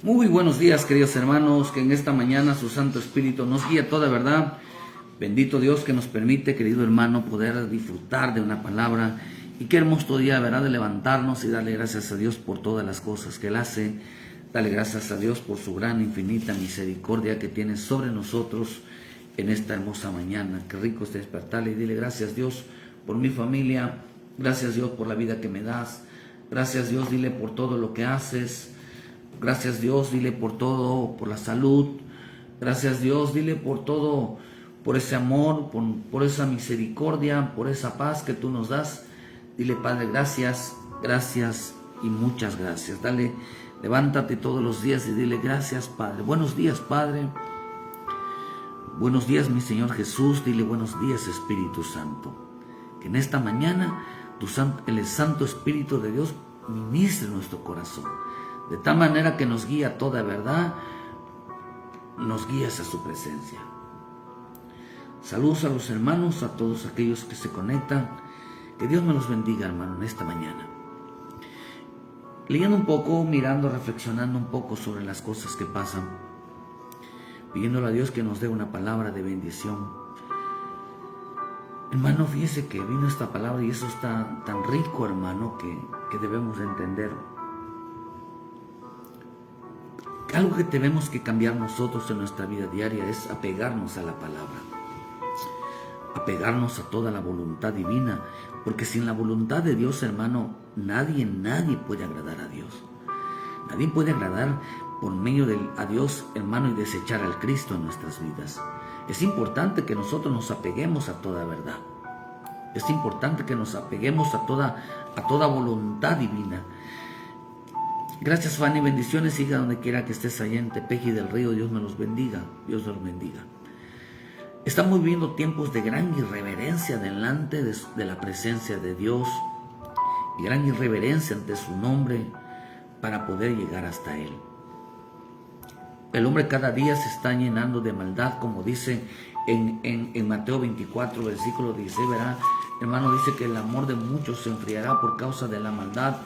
Muy buenos días, queridos hermanos, que en esta mañana su Santo Espíritu nos guíe a toda verdad. Bendito Dios que nos permite, querido hermano, poder disfrutar de una palabra. Y qué hermoso día, ¿verdad?, de levantarnos y darle gracias a Dios por todas las cosas que Él hace. Dale gracias a Dios por su gran, infinita misericordia que tiene sobre nosotros en esta hermosa mañana. Qué rico es despertarle y dile gracias, Dios, por mi familia. Gracias, Dios, por la vida que me das. Gracias, Dios, dile por todo lo que haces. Gracias, Dios, dile por todo, por la salud. Gracias, Dios, dile por todo, por ese amor, por esa misericordia, por esa paz que tú nos das. Dile, Padre, gracias, gracias y muchas gracias. Dale, levántate todos los días y dile gracias, Padre. Buenos días, Padre. Buenos días, mi Señor Jesús. Dile buenos días, Espíritu Santo. Que en esta mañana el Santo Espíritu de Dios ministre nuestro corazón. De tal manera que nos guía a toda verdad, nos guías a su presencia. Saludos a los hermanos, a todos aquellos que se conectan. Que Dios me los bendiga, hermano, en esta mañana. Leyendo un poco, mirando, reflexionando un poco sobre las cosas que pasan, pidiéndole a Dios que nos dé una palabra de bendición. Hermano, fíjese que vino esta palabra y eso está tan rico, hermano, que debemos de entender. Algo que tenemos que cambiar nosotros en nuestra vida diaria es apegarnos a la palabra, apegarnos a toda la voluntad divina, porque sin la voluntad de Dios, hermano, nadie puede agradar a Dios. Nadie puede agradar por medio a Dios, hermano, y desechar al Cristo en nuestras vidas. Es importante que nosotros nos apeguemos a toda verdad. Es importante que nos apeguemos a toda voluntad divina. Gracias, Fanny, bendiciones, hija, donde quiera que estés allá en Tepeji del Río. Dios me los bendiga, Dios los bendiga. Estamos viviendo tiempos de gran irreverencia delante de la presencia de Dios y gran irreverencia ante su nombre para poder llegar hasta Él. El hombre cada día se está llenando de maldad, como dice en Mateo 24, versículo 16, ¿verdad? Hermano, dice que el amor de muchos se enfriará por causa de la maldad.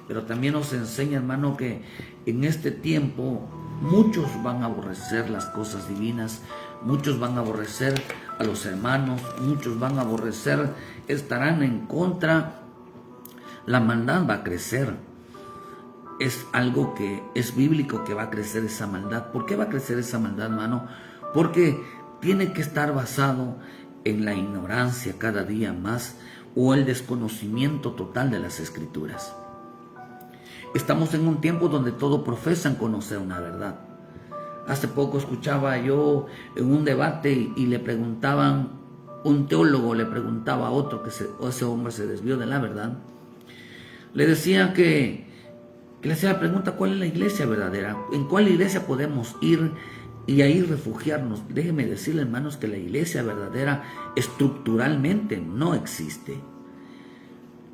Pero también nos enseña, hermano, que en este tiempo muchos van a aborrecer las cosas divinas, muchos van a aborrecer a los hermanos, muchos van a aborrecer, estarán en contra. La maldad va a crecer. Es algo que es bíblico que va a crecer esa maldad. ¿Por qué va a crecer esa maldad, hermano? Porque tiene que estar basado en la ignorancia cada día más o el desconocimiento total de las Escrituras. Estamos en un tiempo donde todos profesan conocer una verdad. Hace poco escuchaba yo en un debate y le preguntaban, un teólogo le preguntaba a otro ese hombre se desvió de la verdad. Le decía que le hacía la pregunta, ¿cuál es la iglesia verdadera? ¿En cuál iglesia podemos ir y ahí refugiarnos? Déjeme decirle, hermanos, que la iglesia verdadera estructuralmente no existe.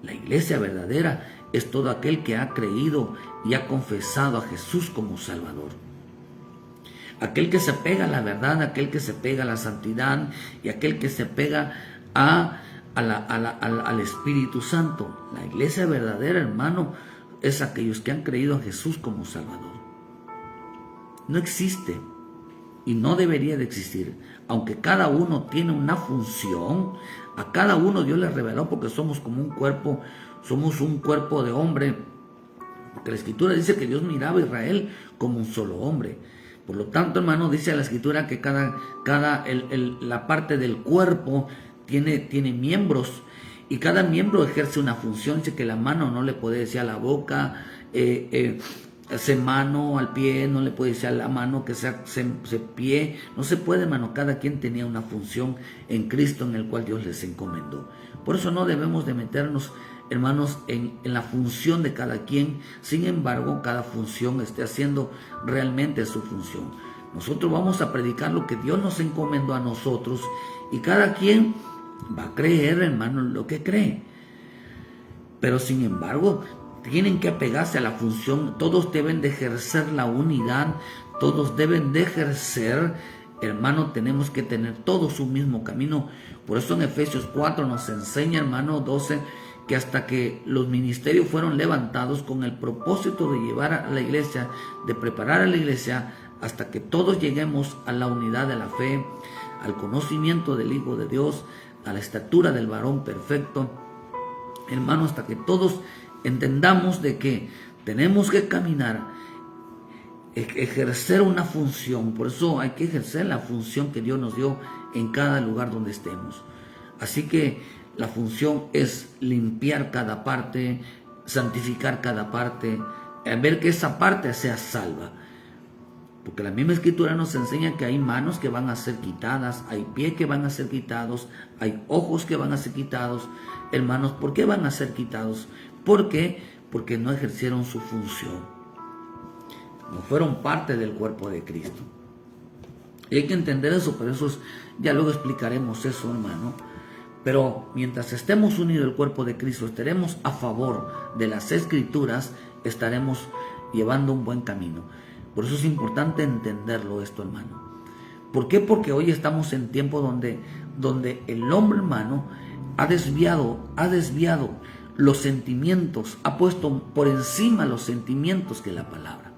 La iglesia verdadera es todo aquel que ha creído y ha confesado a Jesús como Salvador. Aquel que se pega a la verdad, aquel que se pega a la santidad y aquel que se pega al Espíritu Santo. La iglesia verdadera, hermano, es aquellos que han creído a Jesús como Salvador. No existe y no debería de existir, aunque cada uno tiene una función. A cada uno Dios le reveló, porque somos como un cuerpo, somos un cuerpo de hombre, porque la Escritura dice que Dios miraba a Israel como un solo hombre. Por lo tanto, hermano, dice la Escritura que la parte del cuerpo tiene miembros, y cada miembro ejerce una función. Dice que la mano no le puede decir a la boca, hace mano al pie, no le puede decir a la mano que sea pie, no se puede, hermano. Cada quien tenía una función en Cristo en el cual Dios les encomendó. Por eso no debemos de meternos, hermanos, en la función de cada quien. Sin embargo, cada función esté haciendo realmente su función. Nosotros vamos a predicar lo que Dios nos encomendó a nosotros, y cada quien va a creer, hermano, lo que cree. Pero sin embargo, tienen que apegarse a la función. Todos deben de ejercer la unidad, todos deben de ejercer, hermano, tenemos que tener todos un mismo camino. Por eso en Efesios 4 nos enseña, hermano 12, que hasta que los ministerios fueron levantados con el propósito de llevar a la iglesia, de preparar a la iglesia, hasta que todos lleguemos a la unidad de la fe, al conocimiento del Hijo de Dios, a la estatura del varón perfecto, hermano, hasta que todos entendamos de que tenemos que caminar, ejercer una función. Por eso hay que ejercer la función que Dios nos dio en cada lugar donde estemos. Así que la función es limpiar cada parte, santificar cada parte, ver que esa parte sea salva. Porque la misma Escritura nos enseña que hay manos que van a ser quitadas, hay pies que van a ser quitados, hay ojos que van a ser quitados. Hermanos, ¿por qué van a ser quitados? ¿Por qué? Porque no ejercieron su función. No fueron parte del cuerpo de Cristo. Y hay que entender eso, pero eso ya luego explicaremos eso, hermano. Pero mientras estemos unidos al cuerpo de Cristo, estaremos a favor de las Escrituras, estaremos llevando un buen camino. Por eso es importante entenderlo esto, hermano. ¿Por qué? Porque hoy estamos en tiempo donde el hombre, hermano, ha desviado los sentimientos, ha puesto por encima los sentimientos que la palabra.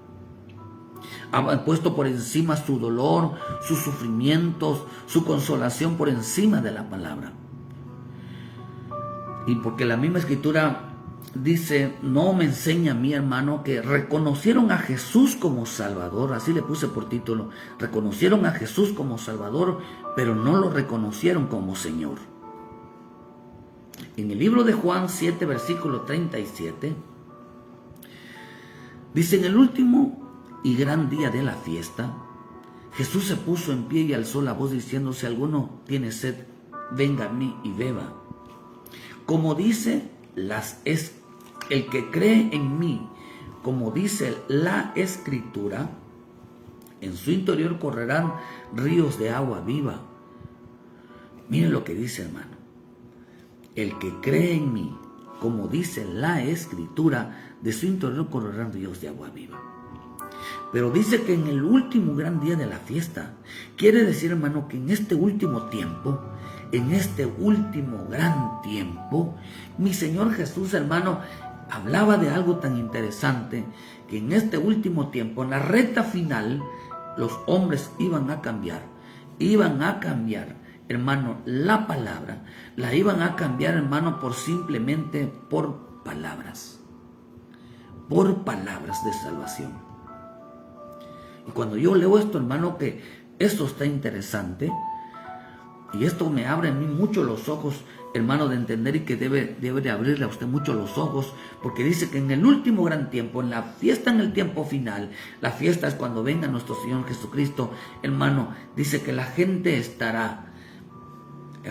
Ha puesto por encima su dolor, sus sufrimientos, su consolación por encima de la palabra. Y porque la misma Escritura dice, no me enseña a mí, hermano, que reconocieron a Jesús como Salvador, así le puse por título, reconocieron a Jesús como Salvador, pero no lo reconocieron como Señor. En el libro de Juan 7, versículo 37, dice, en el último y gran día de la fiesta, Jesús se puso en pie y alzó la voz diciendo, si alguno tiene sed, venga a mí y beba. Como dice el que cree en mí, como dice la Escritura, en su interior correrán ríos de agua viva. Miren lo que dice, hermano. El que cree en mí, como dice la Escritura, de su interior correrán ríos de agua viva. Pero dice que en el último gran día de la fiesta, quiere decir, hermano, que en este último tiempo, en este último gran tiempo, mi Señor Jesús, hermano, hablaba de algo tan interesante, que en este último tiempo, en la recta final, los hombres iban a cambiar, hermano, la palabra, la iban a cambiar, hermano, simplemente por palabras de salvación. Y cuando yo leo esto, hermano, que esto está interesante, y esto me abre a mí mucho los ojos, hermano, de entender, y que debe de abrirle a usted mucho los ojos, porque dice que en el último gran tiempo, en la fiesta, en el tiempo final, la fiesta es cuando venga nuestro Señor Jesucristo, hermano, dice que la gente estará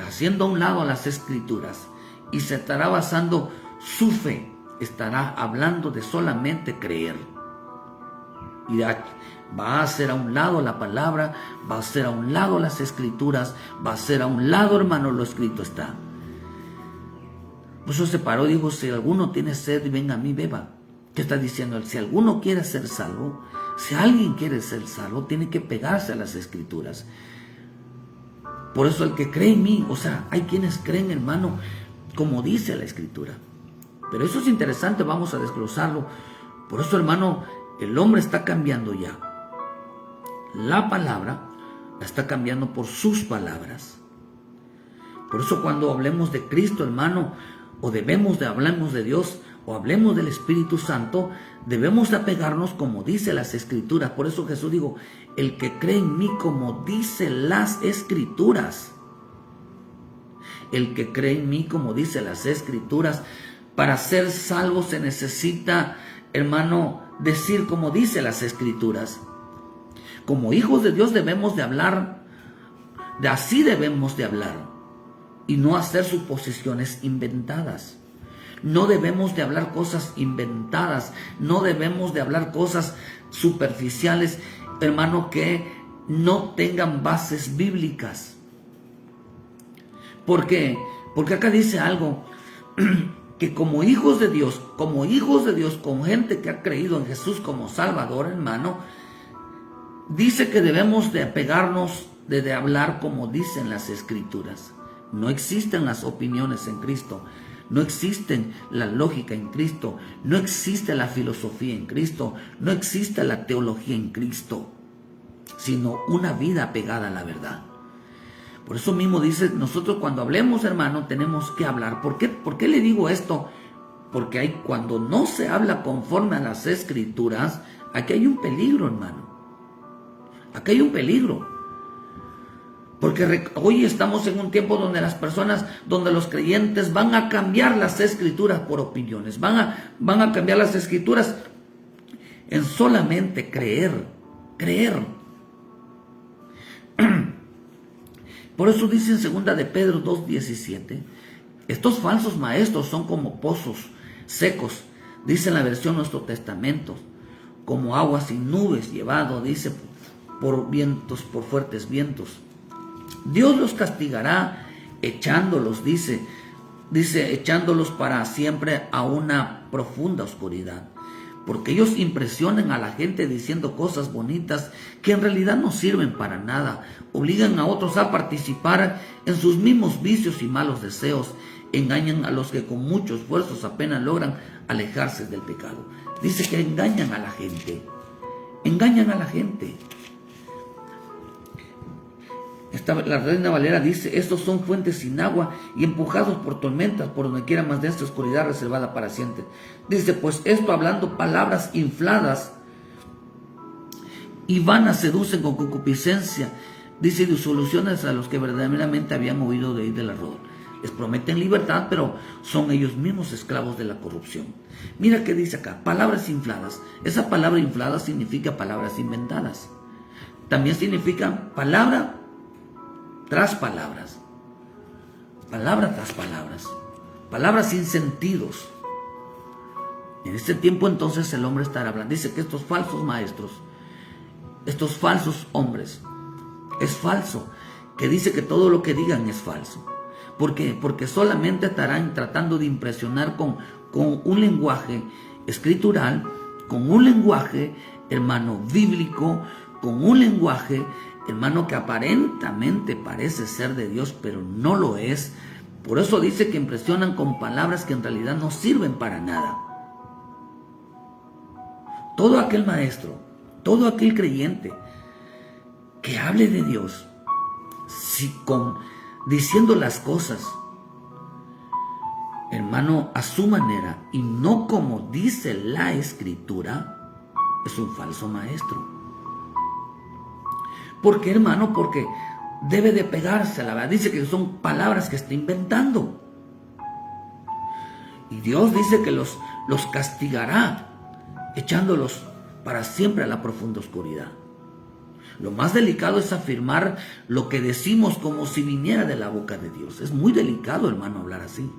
haciendo a un lado las Escrituras y se estará basando su fe, estará hablando de solamente creer. Y va a hacer a un lado la palabra, va a hacer a un lado las Escrituras, va a hacer a un lado, hermano, lo escrito está. Por eso se paró y dijo, si alguno tiene sed, venga a mí, beba. ¿Qué está diciendo él? Si alguno quiere ser salvo, si alguien quiere ser salvo, tiene que pegarse a las Escrituras. Por eso el que cree en mí, o sea, hay quienes creen, hermano, como dice la Escritura. Pero eso es interesante, vamos a desglosarlo. Por eso, hermano, el hombre está cambiando ya. La palabra la está cambiando por sus palabras. Por eso cuando hablemos de Cristo, hermano, o hablemos de Dios, o hablemos del Espíritu Santo, debemos de apegarnos como dice las Escrituras. Por eso Jesús dijo, el que cree en mí como dice las Escrituras. El que cree en mí como dice las Escrituras. Para ser salvo se necesita, hermano, decir como dice las Escrituras. Como hijos de Dios debemos de hablar, así debemos de hablar, y no hacer suposiciones inventadas. No debemos de hablar cosas inventadas, no debemos de hablar cosas superficiales, hermano, que no tengan bases bíblicas. ¿Por qué? Porque acá dice algo, que como hijos de Dios, con gente que ha creído en Jesús como Salvador, hermano, dice que debemos de apegarnos, de hablar como dicen las Escrituras. No existen las opiniones en Cristo. No existe la lógica en Cristo, no existe la filosofía en Cristo, no existe la teología en Cristo, sino una vida pegada a la verdad. Por eso mismo dice, nosotros cuando hablemos, hermano, tenemos que hablar. ¿Por qué le digo esto? Porque cuando no se habla conforme a las Escrituras, aquí hay un peligro, hermano. Aquí hay un peligro. Porque hoy estamos en un tiempo donde las personas, donde los creyentes van a cambiar las Escrituras por opiniones. Van a cambiar las Escrituras en solamente creer. Por eso dice en 2 de Pedro 2:17, estos falsos maestros son como pozos secos, dice en la versión Nuestro Testamento, como agua sin nubes llevado, dice, por fuertes vientos. Dios los castigará echándolos, dice, echándolos para siempre a una profunda oscuridad. Porque ellos impresionan a la gente diciendo cosas bonitas que en realidad no sirven para nada. Obligan a otros a participar en sus mismos vicios y malos deseos. Engañan a los que con mucho esfuerzo apenas logran alejarse del pecado. Dice que engañan a la gente. Engañan a la gente. La Reina Valera dice, estos son fuentes sin agua y empujados por tormentas, por donde quiera más densa oscuridad reservada para siempre. Dice, pues esto hablando palabras infladas y vanas seducen con concupiscencia, dice, disoluciones a los que verdaderamente habían oído de ir del error. Les prometen libertad, pero son ellos mismos esclavos de la corrupción. Mira qué dice acá, palabras infladas. Esa palabra inflada significa palabras inventadas. También significa palabra tras palabras, palabra tras palabras sin sentidos. En este tiempo entonces el hombre estará hablando. Dice que estos falsos maestros, estos falsos hombres, es falso, que dice que todo lo que digan es falso. ¿Por qué? Porque solamente estarán tratando de impresionar con un lenguaje escritural, con un lenguaje, hermano, bíblico, con un lenguaje, hermano, que aparentemente parece ser de Dios, pero no lo es. Por eso dice que impresionan con palabras que en realidad no sirven para nada. Todo aquel maestro, todo aquel creyente que hable de Dios, diciendo las cosas, hermano, a su manera y no como dice la Escritura, es un falso maestro. ¿Por qué, hermano? Porque debe de pegarse a la verdad. Dice que son palabras que está inventando. Y Dios dice que los castigará, echándolos para siempre a la profunda oscuridad. Lo más delicado es afirmar lo que decimos como si viniera de la boca de Dios. Es muy delicado, hermano, hablar así.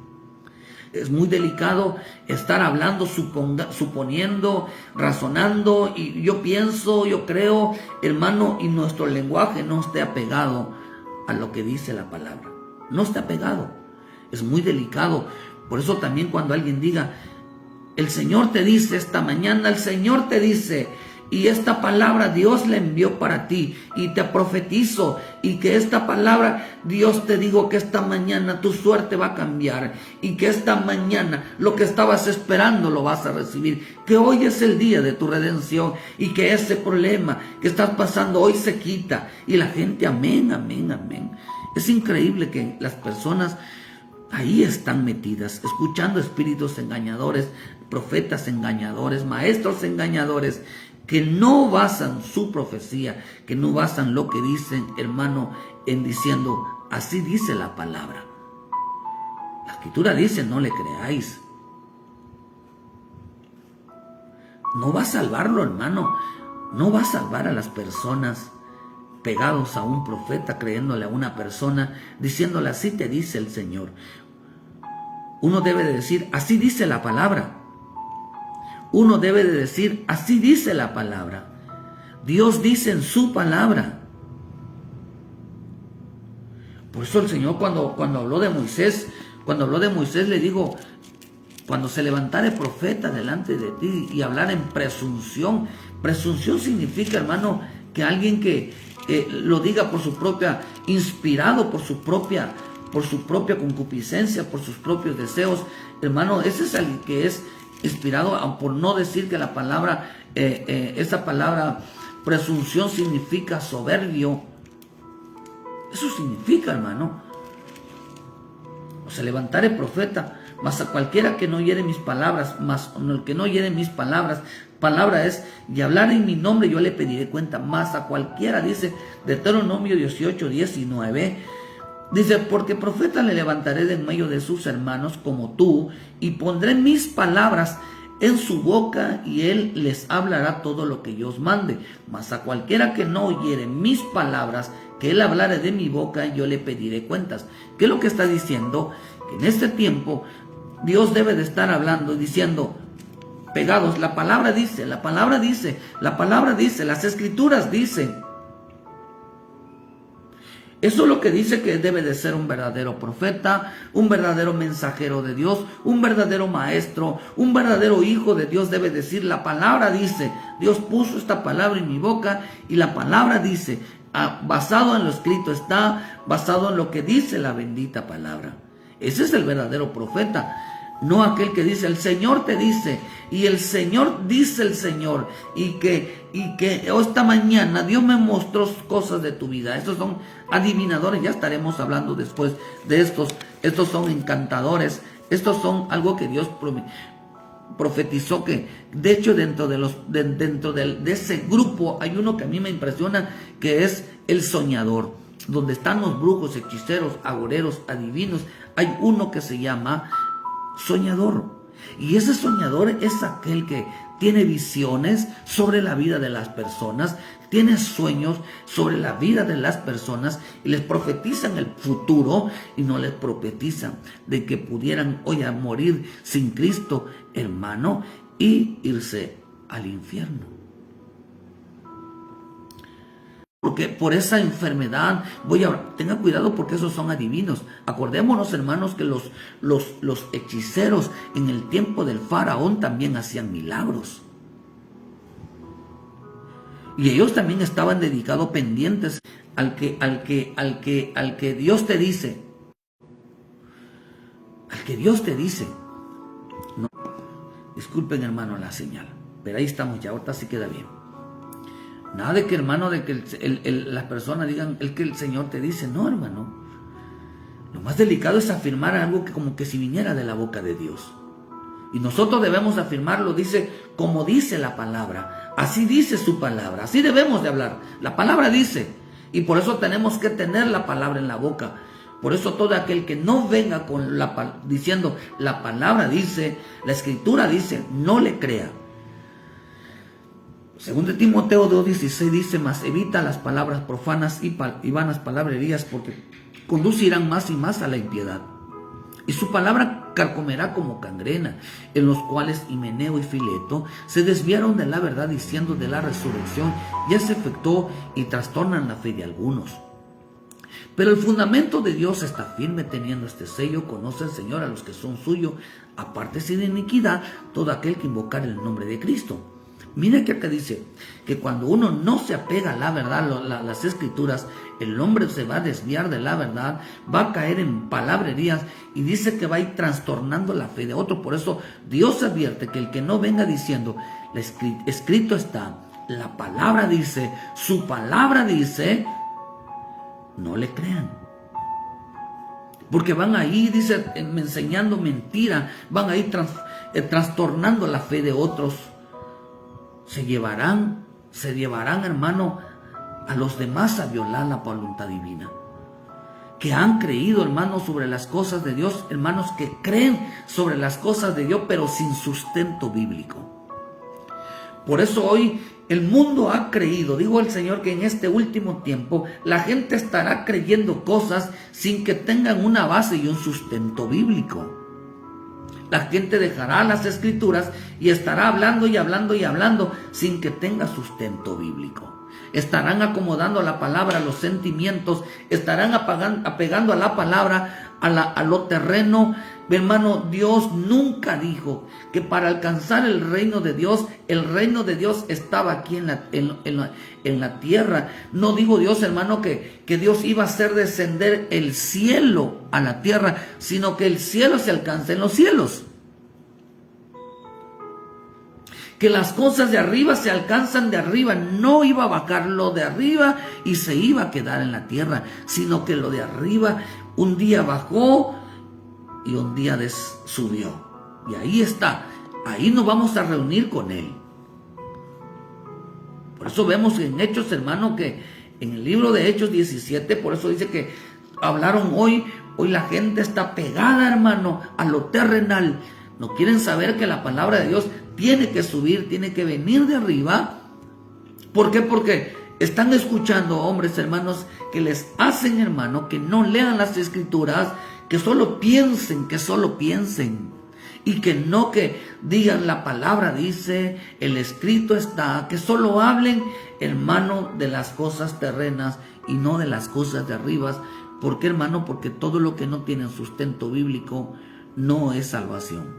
Es muy delicado estar hablando, suponiendo, razonando, y yo pienso, yo creo, hermano, y nuestro lenguaje no esté apegado a lo que dice la palabra. No está apegado. Es muy delicado. Por eso también cuando alguien diga, el Señor te dice esta mañana, el Señor te dice, y esta palabra Dios la envió para ti, y te profetizo, y que esta palabra, Dios te digo que esta mañana tu suerte va a cambiar, y que esta mañana lo que estabas esperando lo vas a recibir, que hoy es el día de tu redención, y que ese problema que estás pasando hoy se quita, y la gente, amén, amén, amén. Es increíble que las personas ahí están metidas, escuchando espíritus engañadores, profetas engañadores, maestros engañadores, que no basan su profecía, que no basan lo que dicen, hermano, en diciendo, así dice la palabra. La Escritura dice, no le creáis. No va a salvarlo, hermano. No va a salvar a las personas pegados a un profeta, creyéndole a una persona, diciéndole, así te dice el Señor. Uno debe de decir, así dice la palabra. Uno debe de decir, así dice la palabra. Dios dice en su palabra. Por eso el Señor cuando habló de Moisés, le digo, cuando se levantare profeta delante de ti y hablar en presunción. Presunción significa, hermano, que alguien que lo diga por su propia, inspirado por su propia por su propia concupiscencia, por sus propios deseos. Hermano, ese es el que es inspirado, por no decir que la palabra, esa palabra presunción significa soberbio. Eso significa, hermano. O sea, levantaré profeta, mas a cualquiera que no oyere mis palabras, mas el que no oyere mis palabras, palabra es, y hablar en mi nombre yo le pediré cuenta, más a cualquiera, dice Deuteronomio 18, 19, dice, porque profeta le levantaré de en medio de sus hermanos como tú, y pondré mis palabras en su boca, y él les hablará todo lo que yo os mande, mas a cualquiera que no oyere mis palabras, que él hablare de mi boca, yo le pediré cuentas. ¿Qué es lo que está diciendo? Que en este tiempo Dios debe de estar hablando y diciendo, pegados, la palabra dice, la palabra dice, la palabra dice, las escrituras dicen. Eso es lo que dice que debe de ser un verdadero profeta, un verdadero mensajero de Dios, un verdadero maestro, un verdadero hijo de Dios. Debe decir, la palabra dice, Dios puso esta palabra en mi boca y la palabra dice, basado en lo escrito está, basado en lo que dice la bendita palabra. Ese es el verdadero profeta. No aquel que dice, el Señor te dice, y el Señor dice el Señor, y que esta mañana Dios me mostró cosas de tu vida. Estos son adivinadores, ya estaremos hablando después de estos. Estos son encantadores, estos son algo que Dios profetizó, que de hecho dentro de ese grupo hay uno que a mí me impresiona, que es el soñador, donde están los brujos, hechiceros, agoreros, adivinos. Hay uno que se llama soñador, y ese soñador es aquel que tiene visiones sobre la vida de las personas, tiene sueños sobre la vida de las personas y les profetizan el futuro, y no les profetizan de que pudieran hoy a morir sin Cristo, hermano, y irse al infierno. Porque por esa enfermedad tenga cuidado, porque esos son adivinos. Acordémonos, hermanos, que los hechiceros en el tiempo del faraón también hacían milagros. Y ellos también estaban dedicados, pendientes al que Dios te dice. Al que Dios te dice. No, disculpen, hermano, la señal. Pero ahí estamos ya, ahorita sí queda bien. Nada de que, hermano, de que las personas digan el que el Señor te dice. No, hermano. Lo más delicado es afirmar algo que como que si viniera de la boca de Dios. Y nosotros debemos afirmarlo, dice, como dice la palabra. Así dice su palabra. Así debemos de hablar. La palabra dice. Y por eso tenemos que tener la palabra en la boca. Por eso todo aquel que no venga con diciendo la palabra dice, la escritura dice, no le crea. Según de Timoteo 2:16 dice, mas evita las palabras profanas y vanas palabrerías, porque conducirán más y más a la impiedad. Y su palabra carcomerá como gangrena, en los cuales Himeneo y Fileto se desviaron de la verdad, diciendo de la resurrección ya se efectuó, y trastornan la fe de algunos. Pero el fundamento de Dios está firme, teniendo este sello, conoce el Señor a los que son suyos, apártese de iniquidad todo aquel que invocar el nombre de Cristo. Mira que acá dice que cuando uno no se apega a la verdad, las escrituras, el hombre se va a desviar de la verdad, va a caer en palabrerías, y dice que va a ir trastornando la fe de otro. Por eso Dios advierte que el que no venga diciendo, escrito está, la palabra dice, su palabra dice, no le crean. Porque van ahí, dice, enseñando mentira, van a ir trastornando la fe de otros. Se llevarán, hermano, a los demás a violar la voluntad divina. Que han creído, hermanos, sobre las cosas de Dios, hermanos, que creen sobre las cosas de Dios, pero sin sustento bíblico. Por eso hoy el mundo ha creído, dijo el Señor, que en este último tiempo la gente estará creyendo cosas sin que tengan una base y un sustento bíblico. La gente dejará las escrituras y estará hablando y hablando y hablando sin que tenga sustento bíblico. Estarán acomodando la palabra a los sentimientos, estarán apegando a la palabra a lo terreno, Hermano, Dios nunca dijo que para alcanzar el reino de Dios estaba aquí en la tierra. No dijo Dios, hermano, que Dios iba a hacer descender el cielo a la tierra, sino que el cielo se alcanza en los cielos. Que las cosas de arriba se alcanzan de arriba. No iba a bajar lo de arriba y se iba a quedar en la tierra, sino que lo de arriba un día bajó y un día subió. Y ahí está. Ahí nos vamos a reunir con Él. Por eso vemos en Hechos, hermano, que en el libro de Hechos 17, por eso dice que hablaron hoy la gente está pegada, hermano, a lo terrenal. No quieren saber que la palabra de Dios tiene que subir, tiene que venir de arriba. ¿Por qué? Porque están escuchando hombres, hermanos, que les hacen, hermano, que no lean las escrituras, que solo piensen, y que no que digan la palabra dice, el escrito está, que solo hablen, hermano, de las cosas terrenas y no de las cosas de arriba. ¿Por qué, hermano? Porque todo lo que no tiene sustento bíblico no es salvación.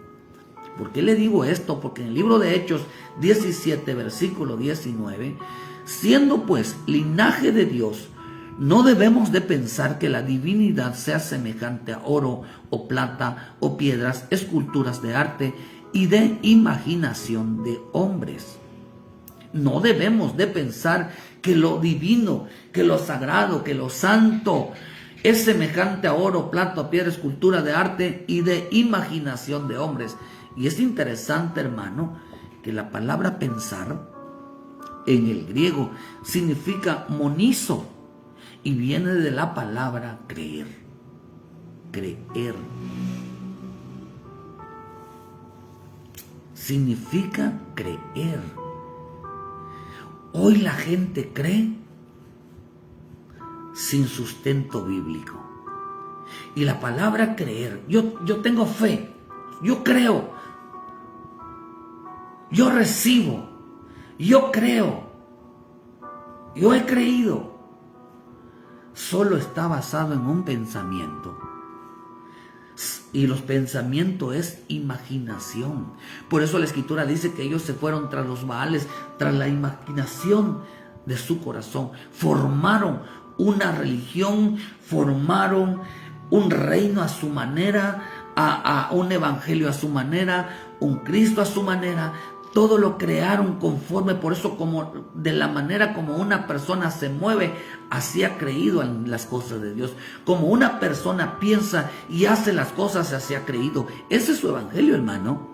¿Por qué le digo esto? Porque en el libro de Hechos 17, versículo 19, siendo pues linaje de Dios, no debemos de pensar que la divinidad sea semejante a oro o plata o piedras, esculturas de arte y de imaginación de hombres. No debemos de pensar que lo divino, que lo sagrado, que lo santo es semejante a oro, plata, piedra, escultura de arte y de imaginación de hombres. Y es interesante, hermano, que la palabra pensar en el griego significa monizo y viene de la palabra creer. Creer. Significa creer. Hoy la gente cree sin sustento bíblico. Y la palabra creer, yo tengo fe, yo creo, yo recibo, yo creo, yo he creído. Solo está basado en un pensamiento. Y los pensamientos es imaginación. Por eso la Escritura dice que ellos se fueron tras los Baales, tras la imaginación de su corazón. Formaron una religión, formaron un reino a su manera, a un evangelio a su manera, un Cristo a su manera. Todo lo crearon conforme, por eso como de la manera como una persona se mueve, así ha creído en las cosas de Dios. Como una persona piensa y hace las cosas, así ha creído. Ese es su evangelio, hermano.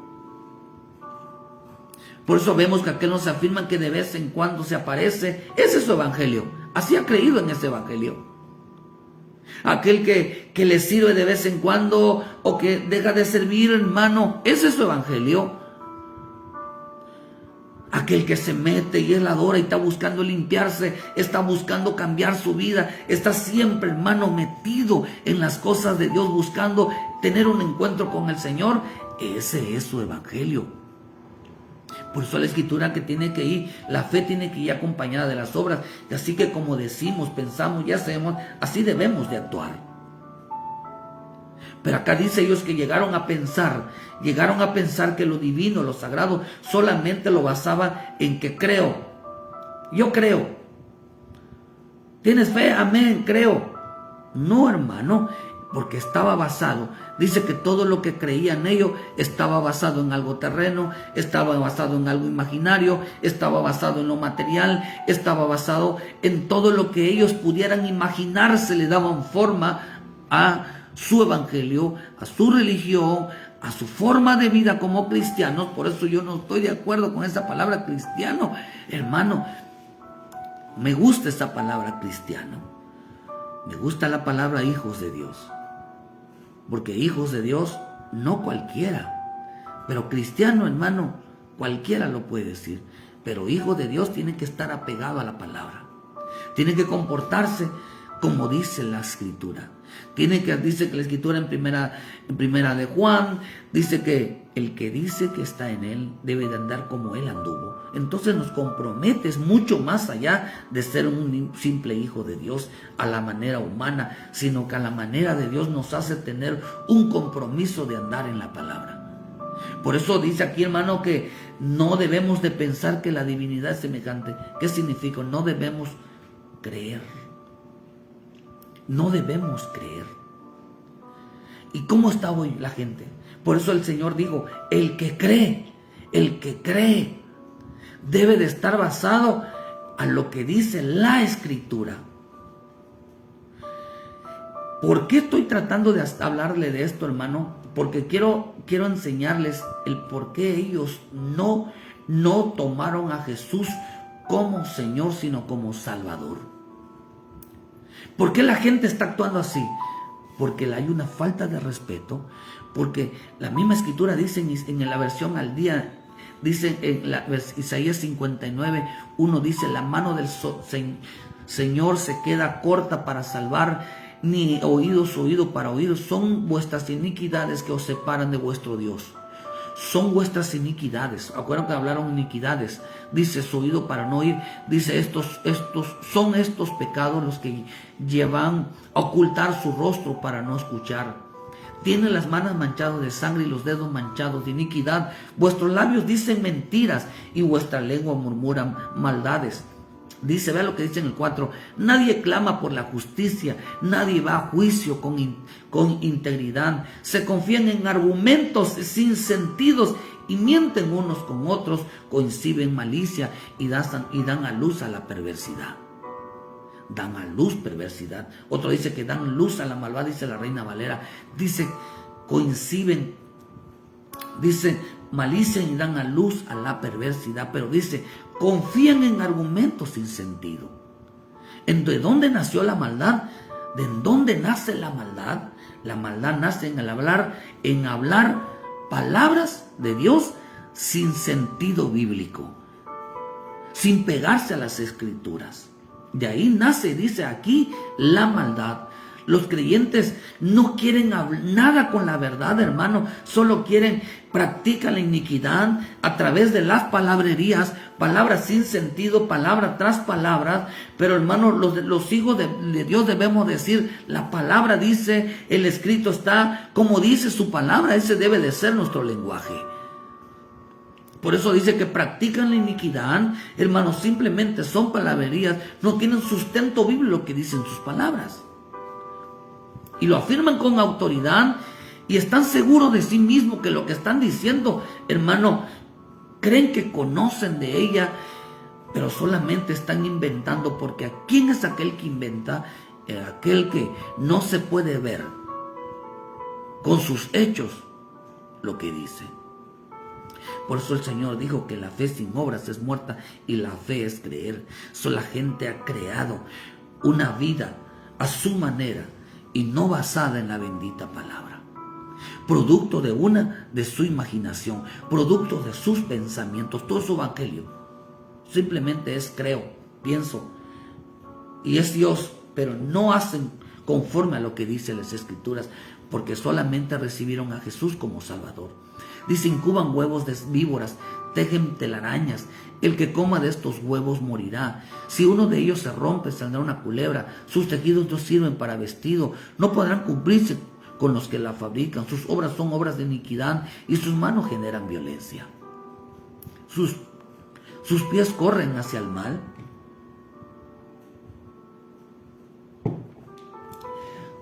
Por eso vemos que aquel nos afirman que de vez en cuando se aparece. Ese es su evangelio. Así ha creído en ese evangelio. Aquel que le sirve de vez en cuando o que deja de servir, hermano, ese es su evangelio. Aquel que se mete y él adora y está buscando limpiarse, está buscando cambiar su vida, está siempre, hermano, metido en las cosas de Dios, buscando tener un encuentro con el Señor. Ese es su evangelio. Por eso la Escritura que tiene que ir, la fe tiene que ir acompañada de las obras. Y así que como decimos, pensamos y hacemos, así debemos de actuar. Pero acá dice ellos que llegaron a pensar que lo divino, lo sagrado, solamente lo basaban en que creo. Yo creo. ¿Tienes fe? Amén, creo. No, hermano, porque estaba basado. Dice que todo lo que creían ellos estaba basado en algo terreno, estaba basado en algo imaginario, estaba basado en lo material, estaba basado en todo lo que ellos pudieran imaginarse, le daban forma a su evangelio, a su religión, a su forma de vida como cristianos. Por eso yo no estoy de acuerdo con esa palabra cristiano. Hermano, me gusta esa palabra cristiano. Me gusta la palabra hijos de Dios. Porque hijos de Dios no cualquiera. Pero cristiano, hermano, cualquiera lo puede decir. Pero hijo de Dios tiene que estar apegado a la palabra. Tiene que comportarse como dice la Escritura. Dice que la escritura en primera de Juan, dice que el que dice que está en él debe de andar como él anduvo. Entonces nos comprometes mucho más allá de ser un simple hijo de Dios a la manera humana, sino que a la manera de Dios nos hace tener un compromiso de andar en la palabra. Por eso dice aquí, hermano, que no debemos de pensar que la divinidad es semejante. ¿Qué significa? No debemos creer. No debemos creer. ¿Y cómo está hoy la gente? Por eso el Señor dijo, el que cree debe de estar basado a lo que dice la Escritura. ¿Por qué estoy tratando de hablarle de esto, hermano? Porque quiero enseñarles el por qué ellos no tomaron a Jesús como Señor, sino como Salvador. ¿Por qué la gente está actuando así? Porque hay una falta de respeto, porque la misma Escritura dice en la versión al día, dice en Isaías 59:1, dice, la mano del Señor se queda corta para salvar, ni oído su oído para oír. Son vuestras iniquidades que os separan de vuestro Dios. Son vuestras iniquidades. Acuerdan que hablaron iniquidades. Dice su oído para no oír. Dice son estos pecados los que llevan a ocultar su rostro para no escuchar. Tiene las manos manchadas de sangre y los dedos manchados de iniquidad. Vuestros labios dicen mentiras y vuestra lengua murmura maldades. Dice, vea lo que dice en el 4, nadie clama por la justicia, nadie va a juicio con integridad, se confían en argumentos sin sentidos y mienten unos con otros, coinciden malicia y dan a luz a la perversidad. Dan a luz perversidad. Otro dice que dan luz a la maldad, dice la Reina Valera. Dice, coinciden, dice, malician y dan a luz a la perversidad, pero dice, confían en argumentos sin sentido. ¿De dónde nació la maldad? ¿De dónde nace la maldad? La maldad nace en hablar palabras de Dios sin sentido bíblico, sin pegarse a las Escrituras. De ahí nace, dice aquí, la maldad. Los creyentes no quieren nada con la verdad, hermano. Solo practican la iniquidad a través de las palabrerías, palabras sin sentido, palabra tras palabra. Pero, hermano, los hijos de Dios debemos decir, la palabra dice, el escrito está, como dice su palabra. Ese debe de ser nuestro lenguaje. Por eso dice que practican la iniquidad, hermanos, simplemente son palabrerías, no tienen sustento bíblico lo que dicen sus palabras. Y lo afirman con autoridad y están seguros de sí mismos que lo que están diciendo, hermano, creen que conocen de ella, pero solamente están inventando, porque ¿quién es aquel que inventa? Aquel que no se puede ver con sus hechos lo que dice. Por eso el Señor dijo que la fe sin obras es muerta y la fe es creer. La gente ha creado una vida a su manera y no basada en la bendita palabra. Producto de su imaginación, producto de sus pensamientos, todo su evangelio. Simplemente es creo, pienso y es Dios, pero no hacen conforme a lo que dicen las Escrituras, porque solamente recibieron a Jesús como Salvador. Dice, incuban huevos de víboras, tejen telarañas, el que coma de estos huevos morirá. Si uno de ellos se rompe, saldrá una culebra, sus tejidos no sirven para vestido, no podrán cumplirse con los que la fabrican, sus obras son obras de iniquidad y sus manos generan violencia. Sus pies corren hacia el mal.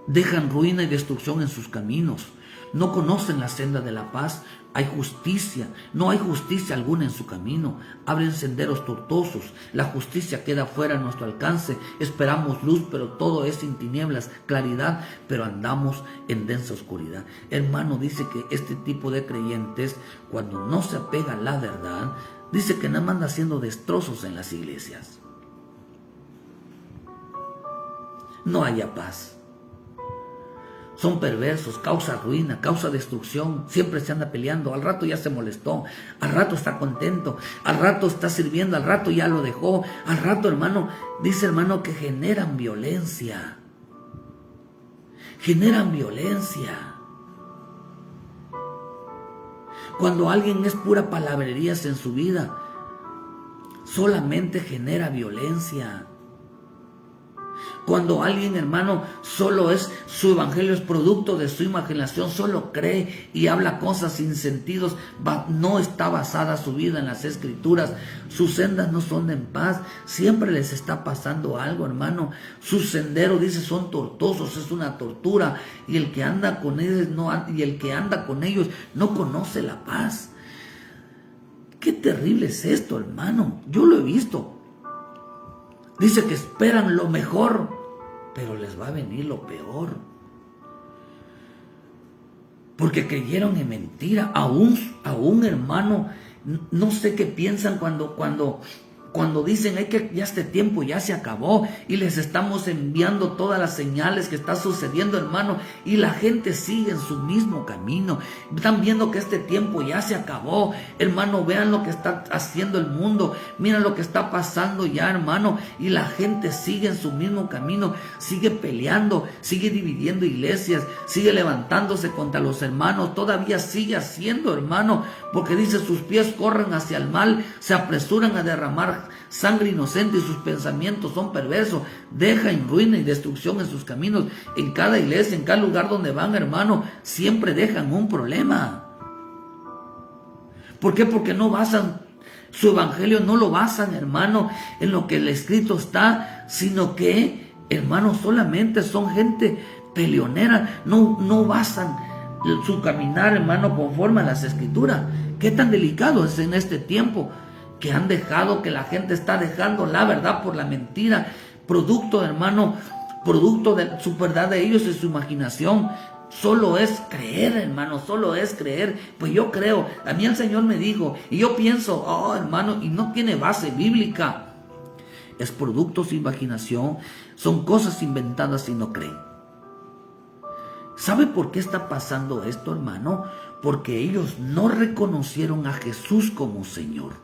Dejan ruina y destrucción en sus caminos. No conocen la senda de la paz. No hay justicia alguna en su camino. Abren senderos tortuosos. La justicia queda fuera de nuestro alcance. Esperamos luz, pero todo es sin tinieblas. Claridad, pero andamos en densa oscuridad. Hermano, dice que este tipo de creyentes, cuando no se apega a la verdad, dice que nada más anda haciendo destrozos en las iglesias. No haya paz. Son perversos, causa ruina, causa destrucción, siempre se anda peleando, al rato ya se molestó, al rato está contento, al rato está sirviendo, al rato ya lo dejó, al rato, hermano, dice hermano que generan violencia. generan violencia. Cuando alguien es pura palabrerías en su vida, solamente genera violencia. Cuando alguien, hermano, solo es, su evangelio es producto de su imaginación, solo cree y habla cosas sin sentidos, no está basada su vida en las escrituras, sus sendas no son de en paz, siempre les está pasando algo, hermano. Sus senderos, dice, son tortuosos, es una tortura, y el que anda con ellos no conoce la paz. Qué terrible es esto, hermano. Yo lo he visto. Dice que esperan lo mejor, pero les va a venir lo peor. Porque creyeron en mentira. Aún hermano, no sé qué piensan cuando dicen que ya este tiempo ya se acabó y les estamos enviando todas las señales que está sucediendo, hermano, y la gente sigue en su mismo camino. Están viendo que este tiempo ya se acabó, hermano. Vean lo que está haciendo el mundo, miren lo que está pasando ya, hermano, y la gente sigue en su mismo camino, sigue peleando, sigue dividiendo iglesias, sigue levantándose contra los hermanos, todavía sigue haciendo, hermano, porque dice, sus pies corren hacia el mal, se apresuran a derramar sangre inocente y sus pensamientos son perversos, dejan ruina y destrucción en sus caminos. En cada iglesia, en cada lugar donde van, hermano, siempre dejan un problema. ¿Por qué? Porque no basan su evangelio, no lo basan, hermano, en lo que el escrito está, sino que, hermano, solamente son gente peleonera, no basan su caminar, hermano, conforme a las escrituras. Qué tan delicado es en este tiempo que han dejado, que la gente está dejando la verdad por la mentira, producto, hermano, producto de su verdad de ellos y su imaginación. Solo es creer, hermano, solo es creer. Pues yo creo, a mí el Señor me dijo, y yo pienso, hermano, y no tiene base bíblica. Es producto de su imaginación, son cosas inventadas y no creen. ¿Sabe por qué está pasando esto, hermano? Porque ellos no reconocieron a Jesús como Señor.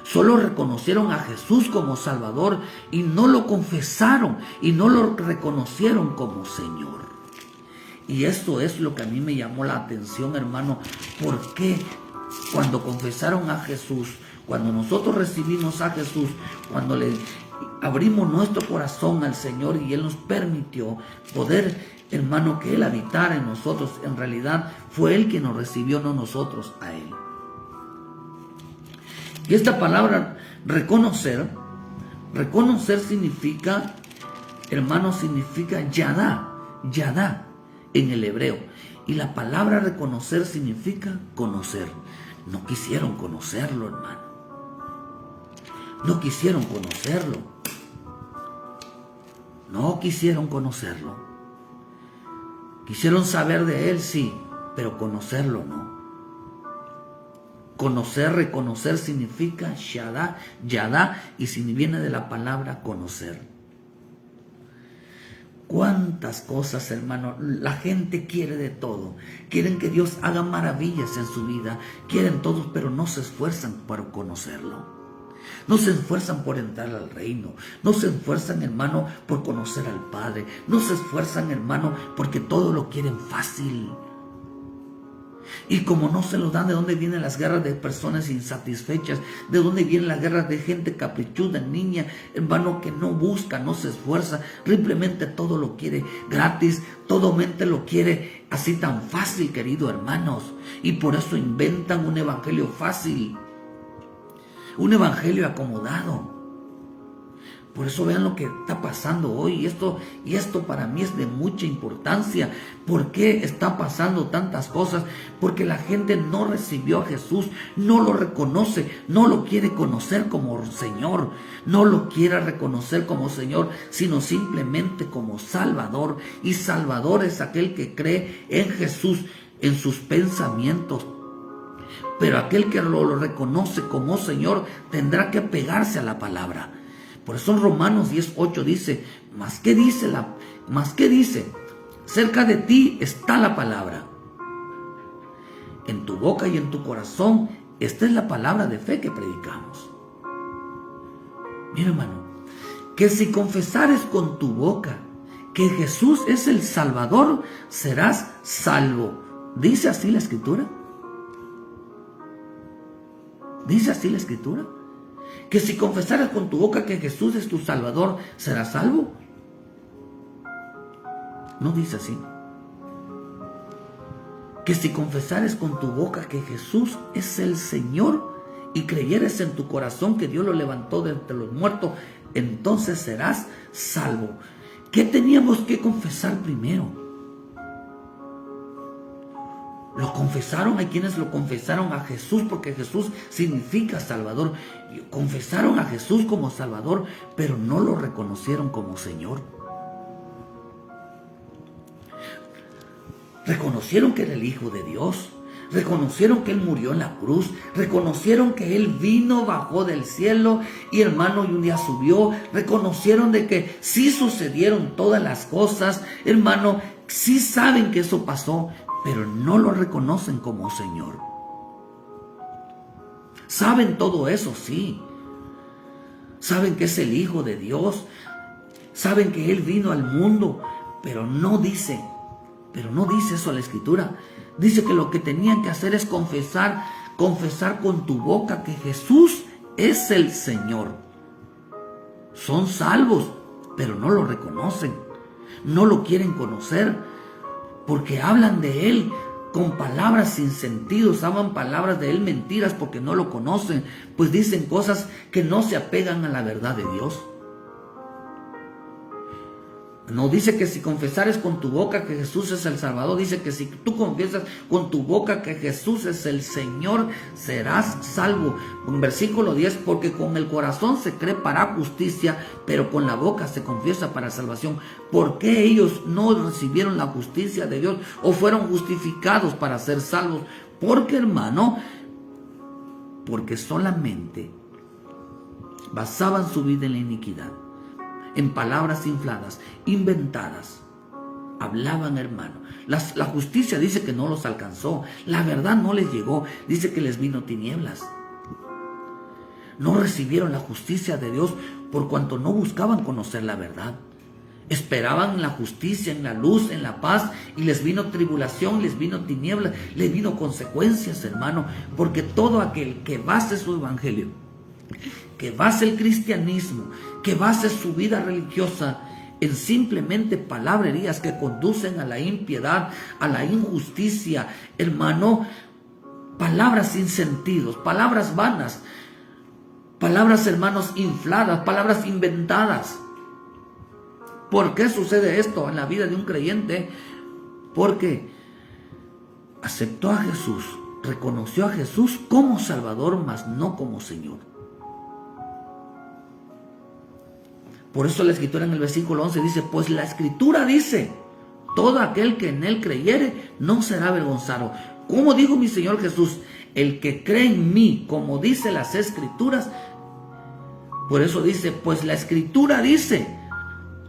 Solo reconocieron a Jesús como Salvador y no lo confesaron y no lo reconocieron como Señor. Y esto es lo que a mí me llamó la atención, hermano. ¿Por qué cuando confesaron a Jesús, cuando nosotros recibimos a Jesús, cuando le abrimos nuestro corazón al Señor y Él nos permitió poder, hermano, que Él habitara en nosotros, en realidad fue Él quien nos recibió, no nosotros a Él? Y esta palabra reconocer significa, hermano, significa yadá en el hebreo. Y la palabra reconocer significa conocer. No quisieron conocerlo, hermano. No quisieron conocerlo. No quisieron conocerlo. Quisieron saber de Él, sí, pero conocerlo no. Conocer, reconocer significa yadá, y viene de la palabra conocer. ¿Cuántas cosas, hermano? La gente quiere de todo. Quieren que Dios haga maravillas en su vida. Quieren todos, pero no se esfuerzan por conocerlo. No se esfuerzan por entrar al reino. No se esfuerzan, hermano, por conocer al Padre. No se esfuerzan, hermano, porque todo lo quieren fácil. Y como no se lo dan, ¿de dónde vienen las guerras de personas insatisfechas? ¿De dónde vienen las guerras de gente caprichuda, niña, hermano, que no busca, no se esfuerza? Simplemente todo lo quiere gratis, todo mente lo quiere así tan fácil, queridos hermanos. Y por eso inventan un evangelio fácil, un evangelio acomodado. Por eso vean lo que está pasando hoy. Y esto para mí es de mucha importancia. ¿Por qué está pasando tantas cosas? Porque la gente no recibió a Jesús, no lo reconoce, no lo quiere conocer como Señor, no lo quiere reconocer como Señor, sino simplemente como Salvador. Y Salvador es aquel que cree en Jesús, en sus pensamientos. Pero aquel que lo reconoce como Señor tendrá que apegarse a la palabra. Por eso en Romanos 10:8 dice, ¿más qué dice? Cerca de ti está la palabra, en tu boca y en tu corazón. Esta es la palabra de fe que predicamos. Mira, hermano, que si confesares con tu boca que Jesús es el Salvador, serás salvo. ¿Dice así la Escritura? ¿Dice así la Escritura? Que si confesaras con tu boca que Jesús es tu Salvador, serás salvo. No dice así. Que si confesares con tu boca que Jesús es el Señor y creyeres en tu corazón que Dios lo levantó de entre los muertos, entonces serás salvo. ¿Qué teníamos que confesar primero? Lo confesaron, hay quienes lo confesaron a Jesús porque Jesús significa Salvador. Confesaron a Jesús como Salvador, pero no lo reconocieron como Señor. Reconocieron que era el Hijo de Dios, reconocieron que Él murió en la cruz, reconocieron que Él vino, bajó del cielo y hermano, y un día subió, reconocieron de que sí sucedieron todas las cosas, hermano, sí saben que eso pasó, pero no lo reconocen como Señor. Saben todo eso, sí. Saben que es el Hijo de Dios, saben que Él vino al mundo, pero no dice eso la Escritura. Dice que lo que tenían que hacer es confesar con tu boca que Jesús es el Señor. Son salvos, pero no lo reconocen, no lo quieren conocer, porque hablan de Él con palabras sin sentido, hablan palabras de Él mentiras porque no lo conocen, pues dicen cosas que no se apegan a la verdad de Dios. No dice que si confesares con tu boca que Jesús es el Salvador, dice que si tú confiesas con tu boca que Jesús es el Señor, serás salvo. En versículo 10, porque con el corazón se cree para justicia, pero con la boca se confiesa para salvación. ¿Por qué ellos no recibieron la justicia de Dios o fueron justificados para ser salvos? Porque, hermano, porque solamente basaban su vida en la iniquidad, en palabras infladas, inventadas. Hablaban, hermano. La justicia dice que no los alcanzó. La verdad no les llegó. Dice que les vino tinieblas. No recibieron la justicia de Dios por cuanto no buscaban conocer la verdad. Esperaban la justicia, en la luz, en la paz, y les vino tribulación, les vino tinieblas, les vino consecuencias, hermano, porque todo aquel que base su evangelio, que base el cristianismo, que base su vida religiosa en simplemente palabrerías que conducen a la impiedad, a la injusticia, hermano, palabras sin sentidos, palabras vanas, palabras, hermanos, infladas, palabras inventadas. ¿Por qué sucede esto en la vida de un creyente? Porque aceptó a Jesús, reconoció a Jesús como Salvador, mas no como Señor. Por eso la Escritura en el versículo 11 dice, pues la Escritura dice, todo aquel que en Él creyere no será avergonzado. Como dijo mi Señor Jesús, el que cree en mí, como dice las Escrituras, por eso dice, pues la Escritura dice,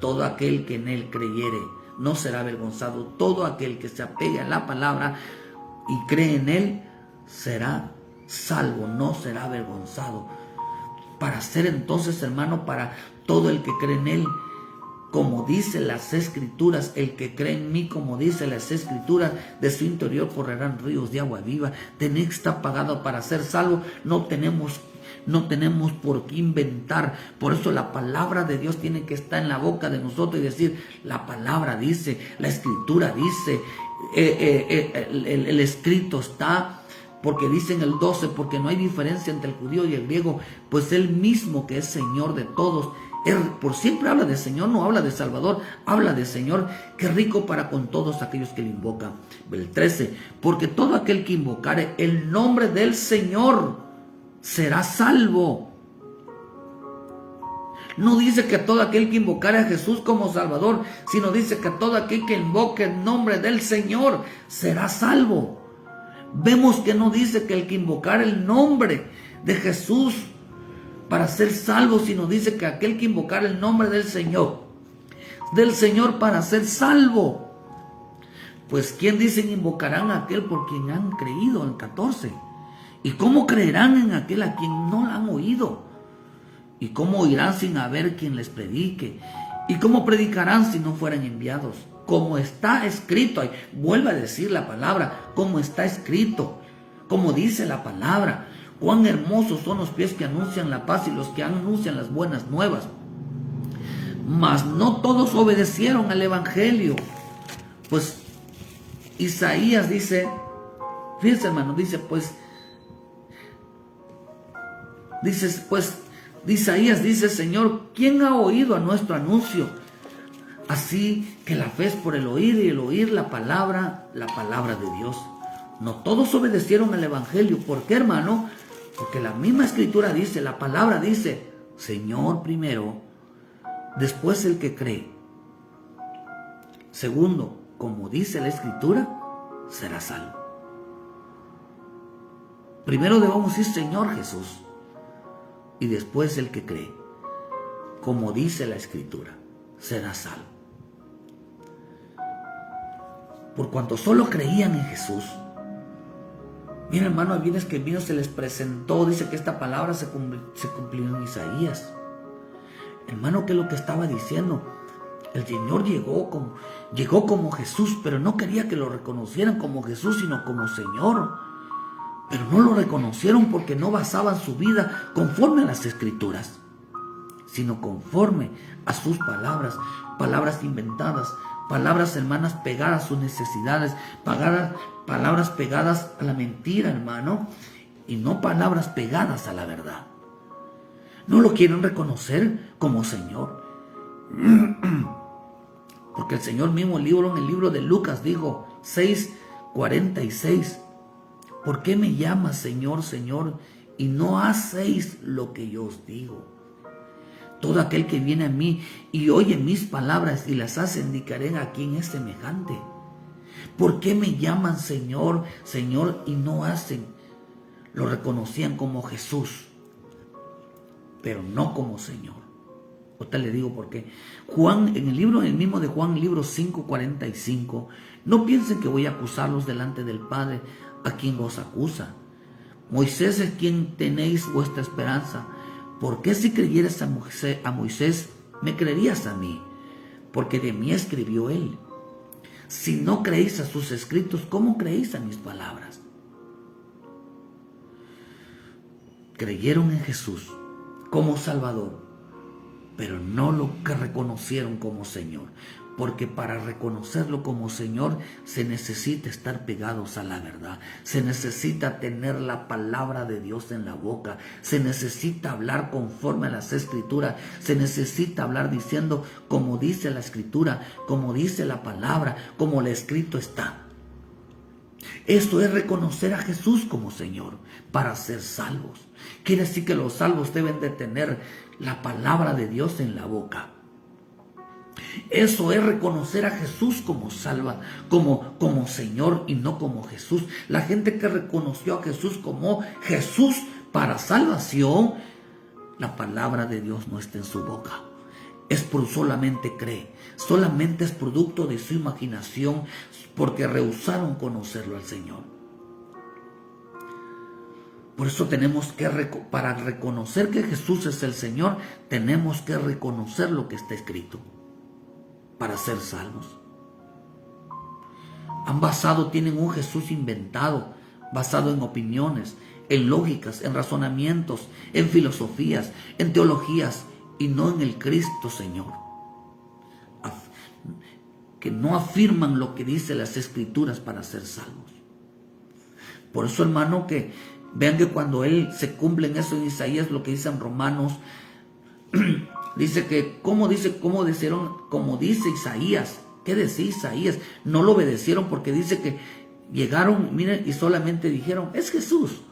todo aquel que en Él creyere no será avergonzado. Todo aquel que se apegue a la palabra y cree en Él será salvo, no será avergonzado. Para ser entonces, hermano, para todo el que cree en Él, como dice las Escrituras, el que cree en mí, como dice las Escrituras, de su interior correrán ríos de agua viva. Tenéis que estar pagado para ser salvo. No tenemos por qué inventar. Por eso la palabra de Dios tiene que estar en la boca de nosotros y decir, la palabra dice, la Escritura dice, el escrito está. Porque dice en el 12, porque no hay diferencia entre el judío y el griego, pues Él mismo que es Señor de todos. Él por siempre habla de Señor, no habla de Salvador, habla de Señor, que rico para con todos aquellos que le invocan. El 13, porque todo aquel que invocare el nombre del Señor será salvo. No dice que todo aquel que invocare a Jesús como Salvador, sino dice que todo aquel que invoque el nombre del Señor será salvo. Vemos que no dice que el que invocar el nombre de Jesús para ser salvo, sino dice que aquel que invocar el nombre del Señor para ser salvo. Pues ¿quién dicen invocarán a aquel por quien han creído? El 14. ¿Y cómo creerán en aquel a quien no han oído? ¿Y cómo oirán sin haber quien les predique? ¿Y cómo predicarán si no fueran enviados? Como está escrito, vuelve a decir la palabra, como está escrito, como dice la palabra. Cuán hermosos son los pies que anuncian la paz y los que anuncian las buenas nuevas. Mas no todos obedecieron al evangelio. Pues Isaías dice, fíjense hermano, Isaías dice, Señor, ¿quién ha oído a nuestro anuncio? Así que la fe es por el oír y el oír la palabra de Dios. No todos obedecieron al evangelio. ¿Por qué, hermano? Porque la misma escritura dice, la palabra dice, Señor primero, después el que cree. Segundo, como dice la escritura, será salvo. Primero debemos decir Señor Jesús y después el que cree. Como dice la escritura, será salvo. Por cuanto solo creían en Jesús. Mira hermano, hay bienes que vino, se les presentó, dice que esta palabra se cumplió en Isaías. Hermano, ¿qué es lo que estaba diciendo? El Señor llegó como Jesús, pero no quería que lo reconocieran como Jesús, sino como Señor. Pero no lo reconocieron porque no basaban su vida conforme a las Escrituras, sino conforme a sus palabras, palabras inventadas, palabras, hermanas, pegadas a sus necesidades, palabras pegadas a la mentira, hermano, y no palabras pegadas a la verdad. No lo quieren reconocer como Señor. Porque el Señor mismo en el libro de Lucas dijo, 6:46, ¿por qué me llamas Señor, Señor, y no hacéis lo que yo os digo? Todo aquel que viene a mí y oye mis palabras y las hace, indicaré a quién es semejante. ¿Por qué me llaman Señor, Señor, y no hacen? Lo reconocían como Jesús, pero no como Señor. Ahorita le digo por qué. Juan, en el mismo de Juan, libro 5:45, no piensen que voy a acusarlos delante del Padre, a quien os acusa. Moisés es quien tenéis vuestra esperanza. ¿Por qué si creyeras a Moisés, me creerías a mí? Porque de mí escribió él. Si no creéis a sus escritos, ¿cómo creéis a mis palabras? Creyeron en Jesús como Salvador, pero no lo reconocieron como Señor. Porque para reconocerlo como Señor se necesita estar pegados a la verdad. Se necesita tener la palabra de Dios en la boca. Se necesita hablar conforme a las Escrituras. Se necesita hablar diciendo como dice la Escritura, como dice la palabra, como lo escrito está. Esto es reconocer a Jesús como Señor para ser salvos. Quiere decir que los salvos deben de tener la palabra de Dios en la boca. Eso es reconocer a Jesús como como Señor y no como Jesús. La gente que reconoció a Jesús como Jesús para salvación, la palabra de Dios no está en su boca. Solamente cree, solamente es producto de su imaginación porque rehusaron conocerlo al Señor. Por eso tenemos que, para reconocer que Jesús es el Señor, tenemos que reconocer lo que está escrito para ser salvos. Tienen un Jesús inventado, basado en opiniones, en lógicas, en razonamientos, en filosofías, en teologías, y no en el Cristo Señor. Que no afirman lo que dice las Escrituras para ser salvos. Por eso, hermano, que vean que cuando se cumple en eso en Isaías, lo que dice en Romanos, dice que, como dice Isaías. ¿Qué decía Isaías? No lo obedecieron porque dice que llegaron, miren, y solamente dijeron, es Jesús.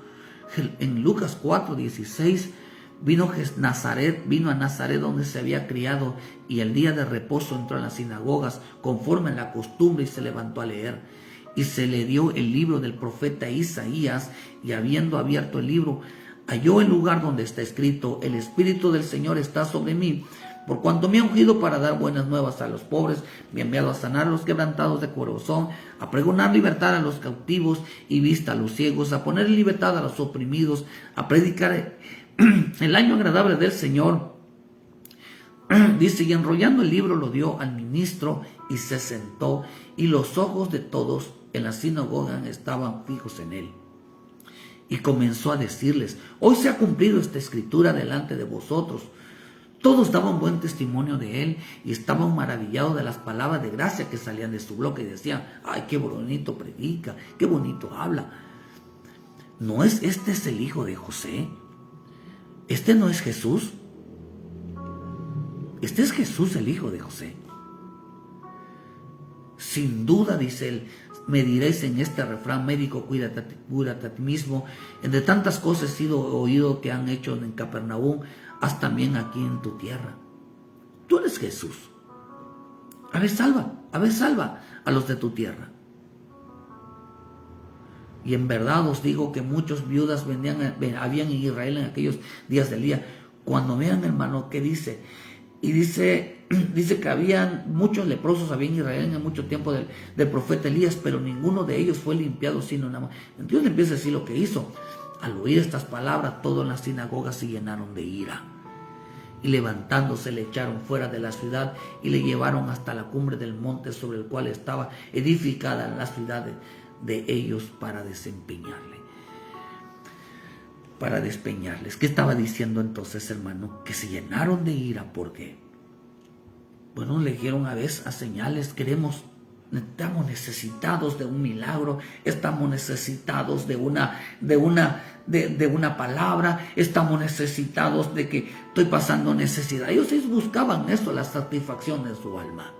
En Lucas 4:16, vino a Nazaret donde se había criado, y el día de reposo entró en las sinagogas conforme a la costumbre y se levantó a leer. Y se le dio el libro del profeta Isaías, y habiendo abierto el libro, halló el lugar donde está escrito, el Espíritu del Señor está sobre mí, por cuanto me ha ungido para dar buenas nuevas a los pobres, me ha enviado a sanar a los quebrantados de corazón, a pregonar libertad a los cautivos y vista a los ciegos, a poner en libertad a los oprimidos, a predicar el año agradable del Señor. Dice, y enrollando el libro lo dio al ministro y se sentó, y los ojos de todos en la sinagoga estaban fijos en él. Y comenzó a decirles, hoy se ha cumplido esta escritura delante de vosotros. Todos daban buen testimonio de él y estaban maravillados de las palabras de gracia que salían de su boca y decían, ay, qué bonito predica, qué bonito habla. ¿No es este es el hijo de José? ¿Este no es Jesús? Este es Jesús, el hijo de José. Sin duda, dice él, me diréis en este refrán, médico, cúrate a ti mismo. Entre tantas cosas he sido oído que han hecho en Capernaum, haz también aquí en tu tierra. Tú eres Jesús. A ver, salva a los de tu tierra. Y en verdad os digo que muchos viudas habían en Israel en aquellos días del día. Cuando vean, hermano, ¿qué dice? Y dice que habían muchos leprosos, había en Israel en mucho tiempo del profeta Elías, pero ninguno de ellos fue limpiado, sino nada más. Entonces empieza a decir lo que hizo. Al oír estas palabras, todos en la sinagoga se llenaron de ira. Y levantándose le echaron fuera de la ciudad y le llevaron hasta la cumbre del monte sobre el cual estaba edificada la ciudad de ellos para despeñarles. ¿Qué estaba diciendo entonces, hermano? Que se llenaron de ira. ¿Por qué? Bueno, le dijeron a señales, estamos necesitados de un milagro, estamos necesitados de una palabra, estamos necesitados de que estoy pasando necesidad. Ellos buscaban eso, la satisfacción de su alma.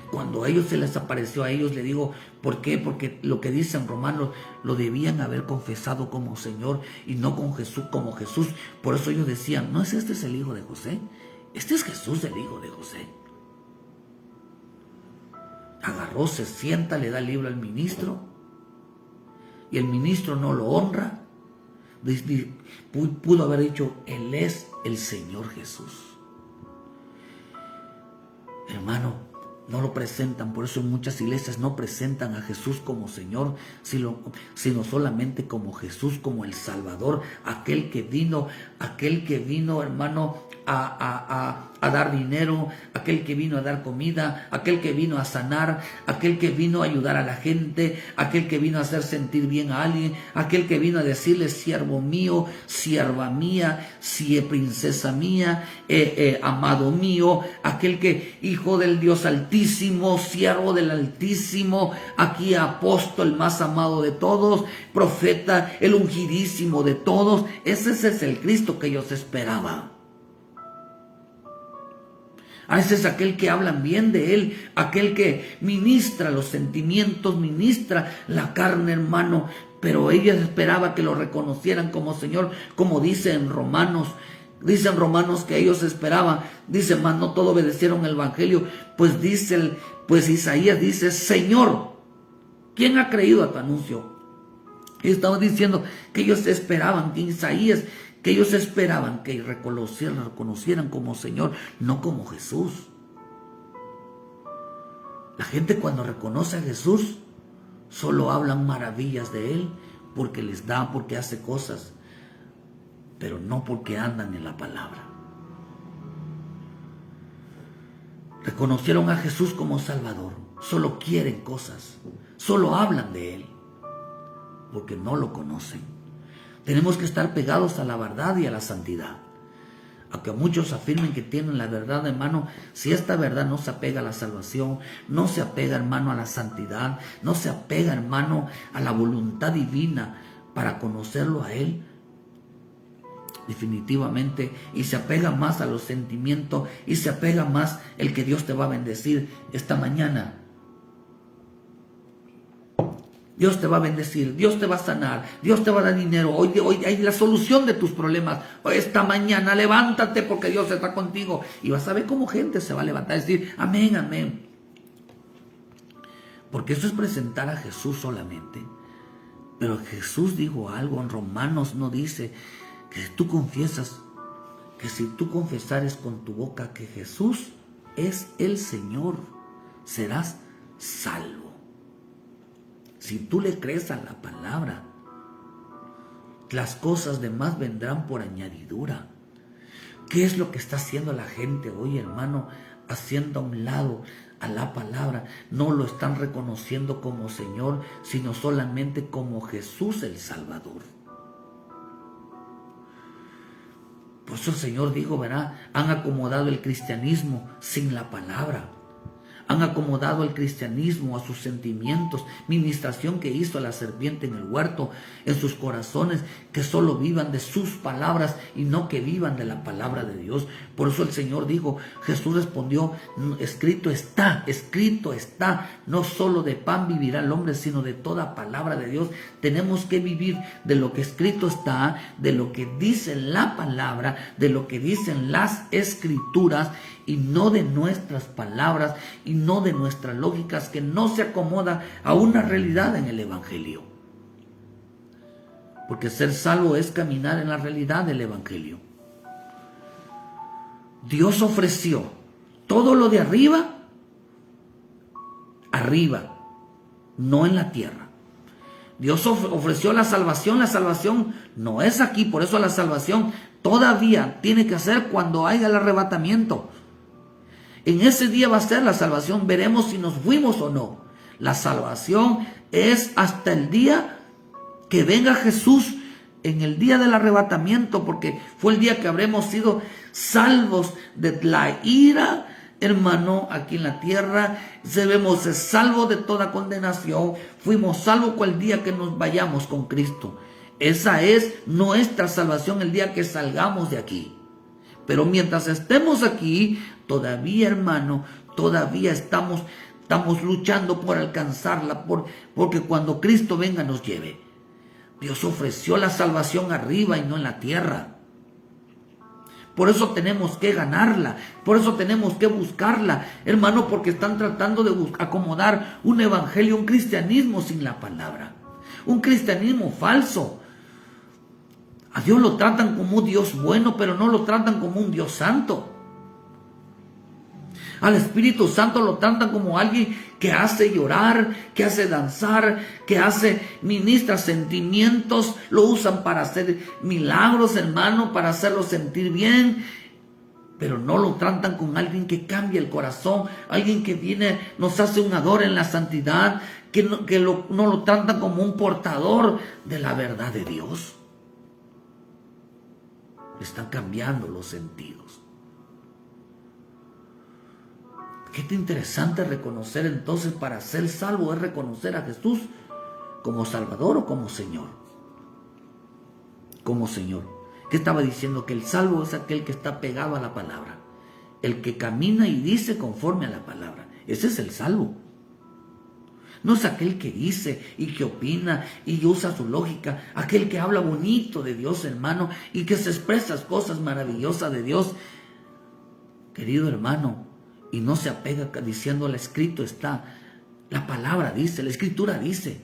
Cuando a ellos se les apareció, a ellos le digo, ¿por qué? Porque lo que dicen Romanos, lo debían haber confesado como Señor y no con Jesús como Jesús. Por eso ellos decían, ¿no es este el hijo de José? Este es Jesús, el hijo de José. Agarró, se sienta, le da el libro al ministro y el ministro no lo honra. Pudo haber dicho, Él es el Señor Jesús. Hermano, no lo presentan, por eso en muchas iglesias no presentan a Jesús como Señor, sino solamente como Jesús, como el Salvador, aquel que vino, hermano, a dar dinero, aquel que vino a dar comida, aquel que vino a sanar, aquel que vino a ayudar a la gente, aquel que vino a hacer sentir bien a alguien, aquel que vino a decirle, siervo mío, sierva mía, princesa mía, amado mío, aquel que, hijo del Dios Altísimo, siervo del Altísimo, aquí apóstol más amado de todos, profeta, el ungidísimo de todos. Ese es el Cristo que ellos esperaban. Ese es aquel que hablan bien de él, aquel que ministra los sentimientos, ministra la carne, hermano. Pero ella esperaba que lo reconocieran como Señor, como dice en Romanos. Dice en Romanos que ellos esperaban, dice, mas no todos obedecieron el evangelio. Pues Isaías dice, Señor, ¿quién ha creído a tu anuncio? Y estaba diciendo que ellos esperaban, que Isaías, que ellos esperaban que reconocieran como Señor, no como Jesús. La gente cuando reconoce a Jesús, solo hablan maravillas de Él, porque les da, porque hace cosas, pero no porque andan en la palabra. Reconocieron a Jesús como Salvador, solo quieren cosas, solo hablan de Él, porque no lo conocen. Tenemos que estar pegados a la verdad y a la santidad. Aunque muchos afirmen que tienen la verdad, hermano, si esta verdad no se apega a la salvación, no se apega, hermano, a la santidad, no se apega, hermano, a la voluntad divina para conocerlo a Él, definitivamente, y se apega más a los sentimientos, y se apega más el que Dios te va a bendecir esta mañana. Dios te va a bendecir, Dios te va a sanar, Dios te va a dar dinero. Hoy hay la solución de tus problemas. Esta mañana levántate porque Dios está contigo. Y vas a ver cómo gente se va a levantar y decir, amén, amén. Porque eso es presentar a Jesús solamente. Pero Jesús dijo algo en Romanos, no dice que tú confiesas, que si tú confesares con tu boca que Jesús es el Señor, serás salvo. Si tú le crees a la palabra, las cosas demás vendrán por añadidura. ¿Qué es lo que está haciendo la gente hoy, hermano? Haciendo a un lado a la palabra. No lo están reconociendo como Señor, sino solamente como Jesús el Salvador. Por eso el Señor dijo, ¿verdad? Han acomodado el cristianismo sin la palabra. Han acomodado el cristianismo a sus sentimientos, ministración que hizo a la serpiente en el huerto, en sus corazones, que solo vivan de sus palabras y no que vivan de la palabra de Dios. Por eso el Señor dijo, Jesús respondió, escrito está, no solo de pan vivirá el hombre, sino de toda palabra de Dios. Tenemos que vivir de lo que escrito está, de lo que dice la palabra, de lo que dicen las escrituras, y no de nuestras palabras y no de nuestras lógicas que no se acomoda a una realidad en el Evangelio. Porque ser salvo es caminar en la realidad del Evangelio. Dios ofreció todo lo de arriba, no en la tierra. Dios ofreció la salvación no es aquí, por eso la salvación todavía tiene que ser cuando haya el arrebatamiento. En ese día va a ser la salvación, veremos si nos fuimos o no. La salvación es hasta el día que venga Jesús, en el día del arrebatamiento, porque fue el día que habremos sido salvos de la ira, hermano, aquí en la tierra. Seremos salvos de toda condenación. Fuimos salvos con el día que nos vayamos con Cristo. Esa es nuestra salvación el día que salgamos de aquí. Pero mientras estemos aquí, todavía, hermano, todavía estamos luchando por alcanzarla, porque cuando Cristo venga nos lleve. Dios ofreció la salvación arriba y no en la tierra. Por eso tenemos que ganarla, por eso tenemos que buscarla, hermano, porque están tratando de acomodar un evangelio, un cristianismo sin la palabra, un cristianismo falso. A Dios lo tratan como un Dios bueno, pero no lo tratan como un Dios santo. Al Espíritu Santo lo tratan como alguien que hace llorar, que hace danzar, que ministra sentimientos, lo usan para hacer milagros, hermano, para hacerlo sentir bien, pero no lo tratan con alguien que cambia el corazón, alguien que viene, nos hace un ador en la santidad, no lo tratan como un portador de la verdad de Dios. Están cambiando los sentidos. Qué interesante reconocer entonces, para ser salvo es reconocer a Jesús como Salvador o como Señor. Como Señor. ¿Qué estaba diciendo? Que el salvo es aquel que está pegado a la palabra, el que camina y dice conforme a la palabra. Ese es el salvo. No es aquel que dice y que opina y usa su lógica, aquel que habla bonito de Dios, hermano, y que se expresa cosas maravillosas de Dios, querido hermano, y no se apega diciendo el escrito está, la palabra dice, la escritura dice.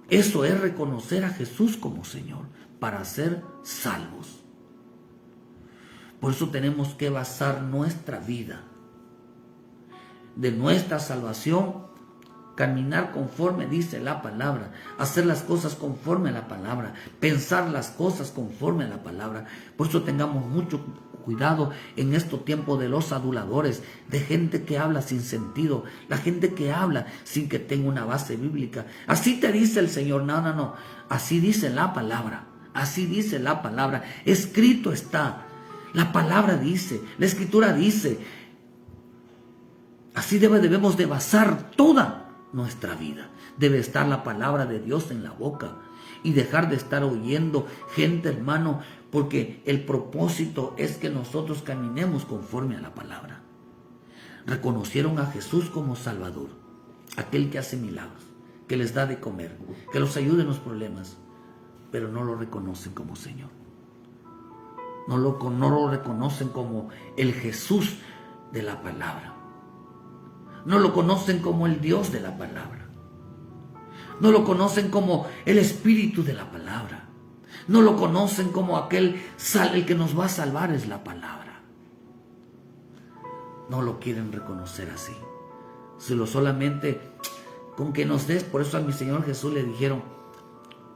Eso es reconocer a Jesús como Señor para ser salvos. Por eso tenemos que basar nuestra vida de nuestra salvación, caminar conforme dice la palabra, hacer las cosas conforme a la palabra, pensar las cosas conforme a la palabra. Por eso tengamos mucho cuidado en estos tiempos de los aduladores, de gente que habla sin sentido, la gente que habla sin que tenga una base bíblica. Así te dice el Señor. No, así dice la palabra, así dice la palabra, escrito está, la palabra dice, la escritura dice. Así debemos de basar toda nuestra vida. Debe estar la palabra de Dios en la boca y dejar de estar oyendo gente, hermano, porque el propósito es que nosotros caminemos conforme a la palabra. Reconocieron a Jesús como Salvador, aquel que hace milagros, que les da de comer, que los ayuda en los problemas, pero no lo reconocen como Señor. No lo reconocen como el Jesús de la palabra. No lo conocen como el Dios de la palabra. No lo conocen como el Espíritu de la palabra. No lo conocen como el que nos va a salvar es la palabra. No lo quieren reconocer así. Solo solamente con que nos des. Por eso a mi Señor Jesús le dijeron,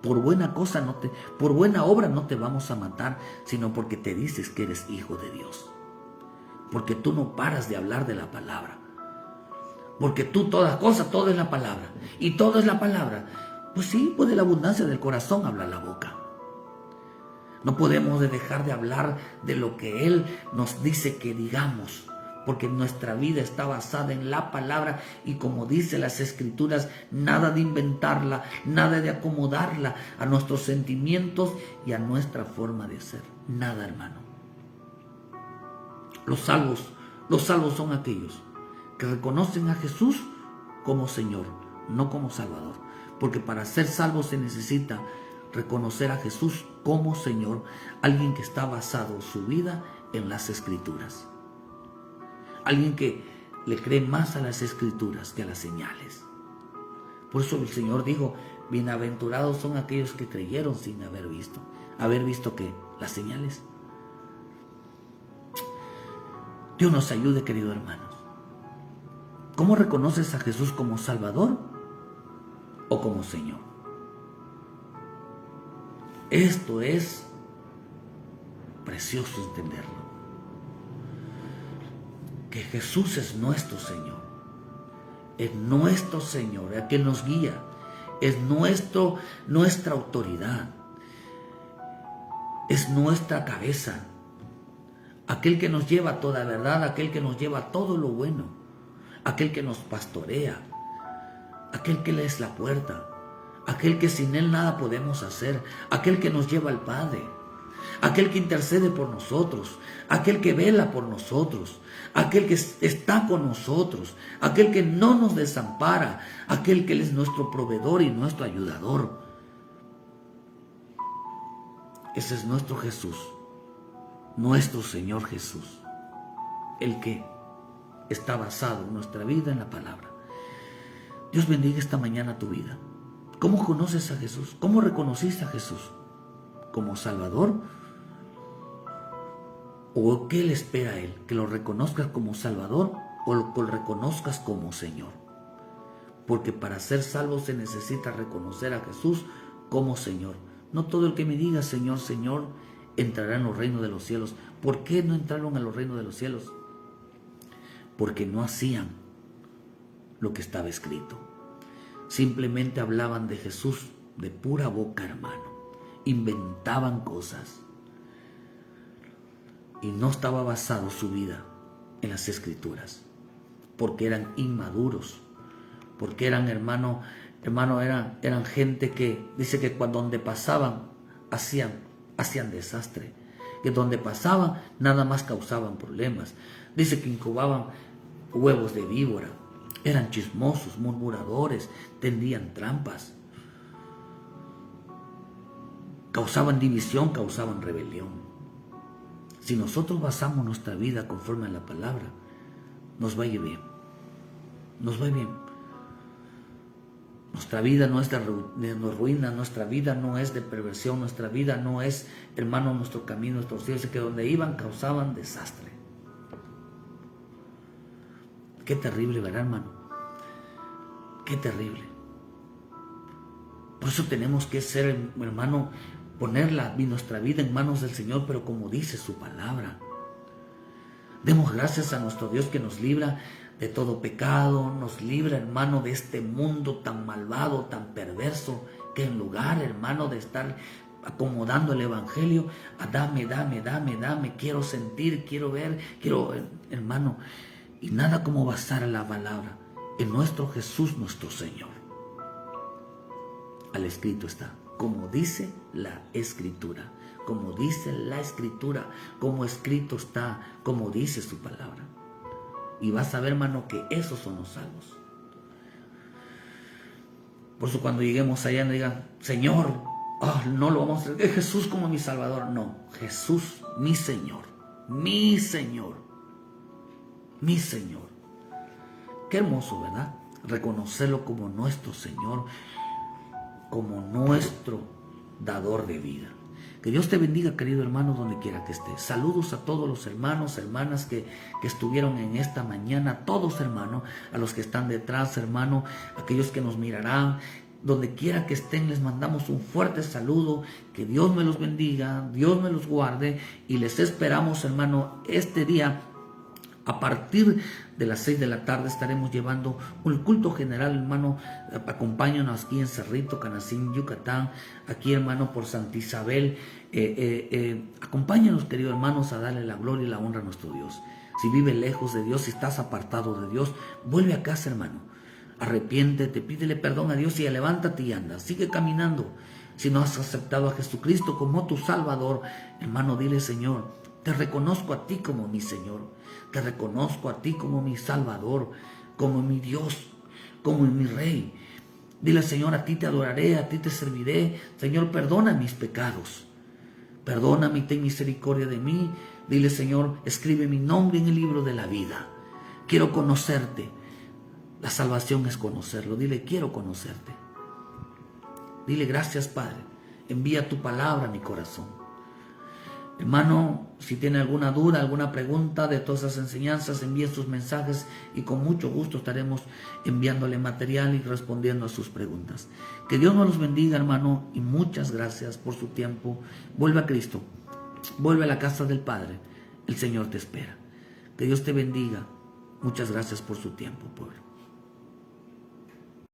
Por buena cosa por buena obra no te vamos a matar, sino porque te dices que eres hijo de Dios. Porque tú no paras de hablar de la palabra. Porque tú toda cosa, todo es la palabra. Y todo es la palabra. Pues sí, pues de la abundancia del corazón habla la boca. No podemos dejar de hablar de lo que Él nos dice que digamos, porque nuestra vida está basada en la palabra y como dice las Escrituras, nada de inventarla, nada de acomodarla a nuestros sentimientos y a nuestra forma de ser. Nada, hermano. Los salvos son aquellos que reconocen a Jesús como Señor, no como Salvador, porque para ser salvo se necesita reconocer a Jesús como Señor, alguien que está basado su vida en las Escrituras, alguien que le cree más a las Escrituras que a las señales. Por eso el Señor dijo, bienaventurados son aquellos que creyeron sin haber visto ¿qué? Las señales. Dios nos ayude, queridos hermanos. ¿Cómo reconoces a Jesús como Salvador o como Señor? Esto es precioso entenderlo. Que Jesús es nuestro Señor. Es nuestro Señor, el que nos guía. Es nuestra autoridad. Es nuestra cabeza. Aquel que nos lleva a toda verdad, aquel que nos lleva a todo lo bueno. Aquel que nos pastorea. Aquel que es la puerta. Aquel que sin Él nada podemos hacer, aquel que nos lleva al Padre, aquel que intercede por nosotros, aquel que vela por nosotros, aquel que está con nosotros, aquel que no nos desampara, aquel que Él es nuestro proveedor y nuestro ayudador. Ese es nuestro Jesús, nuestro Señor Jesús, el que está basado en nuestra vida en la palabra. Dios bendiga esta mañana tu vida. ¿Cómo conoces a Jesús? ¿Cómo reconociste a Jesús? ¿Como Salvador? ¿O qué le espera a Él? ¿Que lo reconozcas como Salvador o lo reconozcas como Señor? Porque para ser salvo se necesita reconocer a Jesús como Señor. No todo el que me diga Señor, Señor, entrará en los reinos de los cielos. ¿Por qué no entraron a los reinos de los cielos? Porque no hacían lo que estaba escrito. Simplemente hablaban de Jesús de pura boca, hermano. Inventaban cosas. Y no estaba basado su vida en las Escrituras. Porque eran inmaduros. Porque eran, eran gente que dice que cuando donde pasaban hacían desastre. Que donde pasaban nada más causaban problemas. Dice que incubaban huevos de víbora. Eran chismosos, murmuradores, tendían trampas, causaban división, causaban rebelión. Si nosotros basamos nuestra vida conforme a la palabra, nos va a ir bien. Nos va a ir bien. Nuestra vida no es de ruina, nuestra vida no es de perversión, nuestra vida no es, hermano, nuestro camino, nuestros hijos, que donde iban causaban desastre. Qué terrible, ¿verdad, hermano? Qué terrible. Por eso tenemos que ser, hermano, poner nuestra vida en manos del Señor, pero como dice su palabra. Demos gracias a nuestro Dios que nos libra de todo pecado, nos libra, hermano, de este mundo tan malvado, tan perverso, que en lugar, hermano, de estar acomodando el evangelio, a dame, quiero sentir, quiero ver, hermano. Y nada como basar la palabra en nuestro Jesús, nuestro Señor. Al escrito está, como dice la Escritura, como dice la Escritura, como escrito está, como dice su palabra. Y vas a ver, hermano, que esos son los salvos. Por eso cuando lleguemos allá no digan, Señor, no lo vamos a hacer, Jesús como mi Salvador. No, Jesús, mi Señor, mi Señor. Mi Señor. Qué hermoso, ¿verdad? Reconocerlo como nuestro Señor, como nuestro dador de vida. Que Dios te bendiga, querido hermano, donde quiera que estés. Saludos a todos los hermanos, hermanas que estuvieron en esta mañana, todos, hermano, a los que están detrás, hermano, aquellos que nos mirarán Donde quiera que estén, les mandamos un fuerte saludo. Que Dios me los bendiga, Dios me los guarde. Y les esperamos, hermano, este día. A partir de las 6 de la tarde estaremos llevando un culto general, hermano. Acompáñanos aquí en Cerrito, Canacín, Yucatán. Aquí, hermano, por Santa Isabel. Acompáñanos, queridos hermanos, a darle la gloria y la honra a nuestro Dios. Si vives lejos de Dios, si estás apartado de Dios, vuelve a casa, hermano. Arrepiéntete, pídele perdón a Dios y levántate y anda. Sigue caminando. Si no has aceptado a Jesucristo como tu Salvador, hermano, dile: Señor, te reconozco a ti como mi Señor. Te reconozco a ti como mi Salvador, como mi Dios, como mi Rey. Dile: Señor, a ti te adoraré, a ti te serviré. Señor, perdona mis pecados. Perdóname y ten misericordia de mí. Dile: Señor, escribe mi nombre en el libro de la vida. Quiero conocerte. La salvación es conocerlo. Dile: quiero conocerte. Dile: gracias, Padre. Envía tu palabra a mi corazón. Hermano, si tiene alguna duda, alguna pregunta de todas esas enseñanzas, envíe sus mensajes y con mucho gusto estaremos enviándole material y respondiendo a sus preguntas. Que Dios nos los bendiga, hermano, y muchas gracias por su tiempo. Vuelve a Cristo, vuelve a la casa del Padre. El Señor te espera. Que Dios te bendiga. Muchas gracias por su tiempo, pueblo.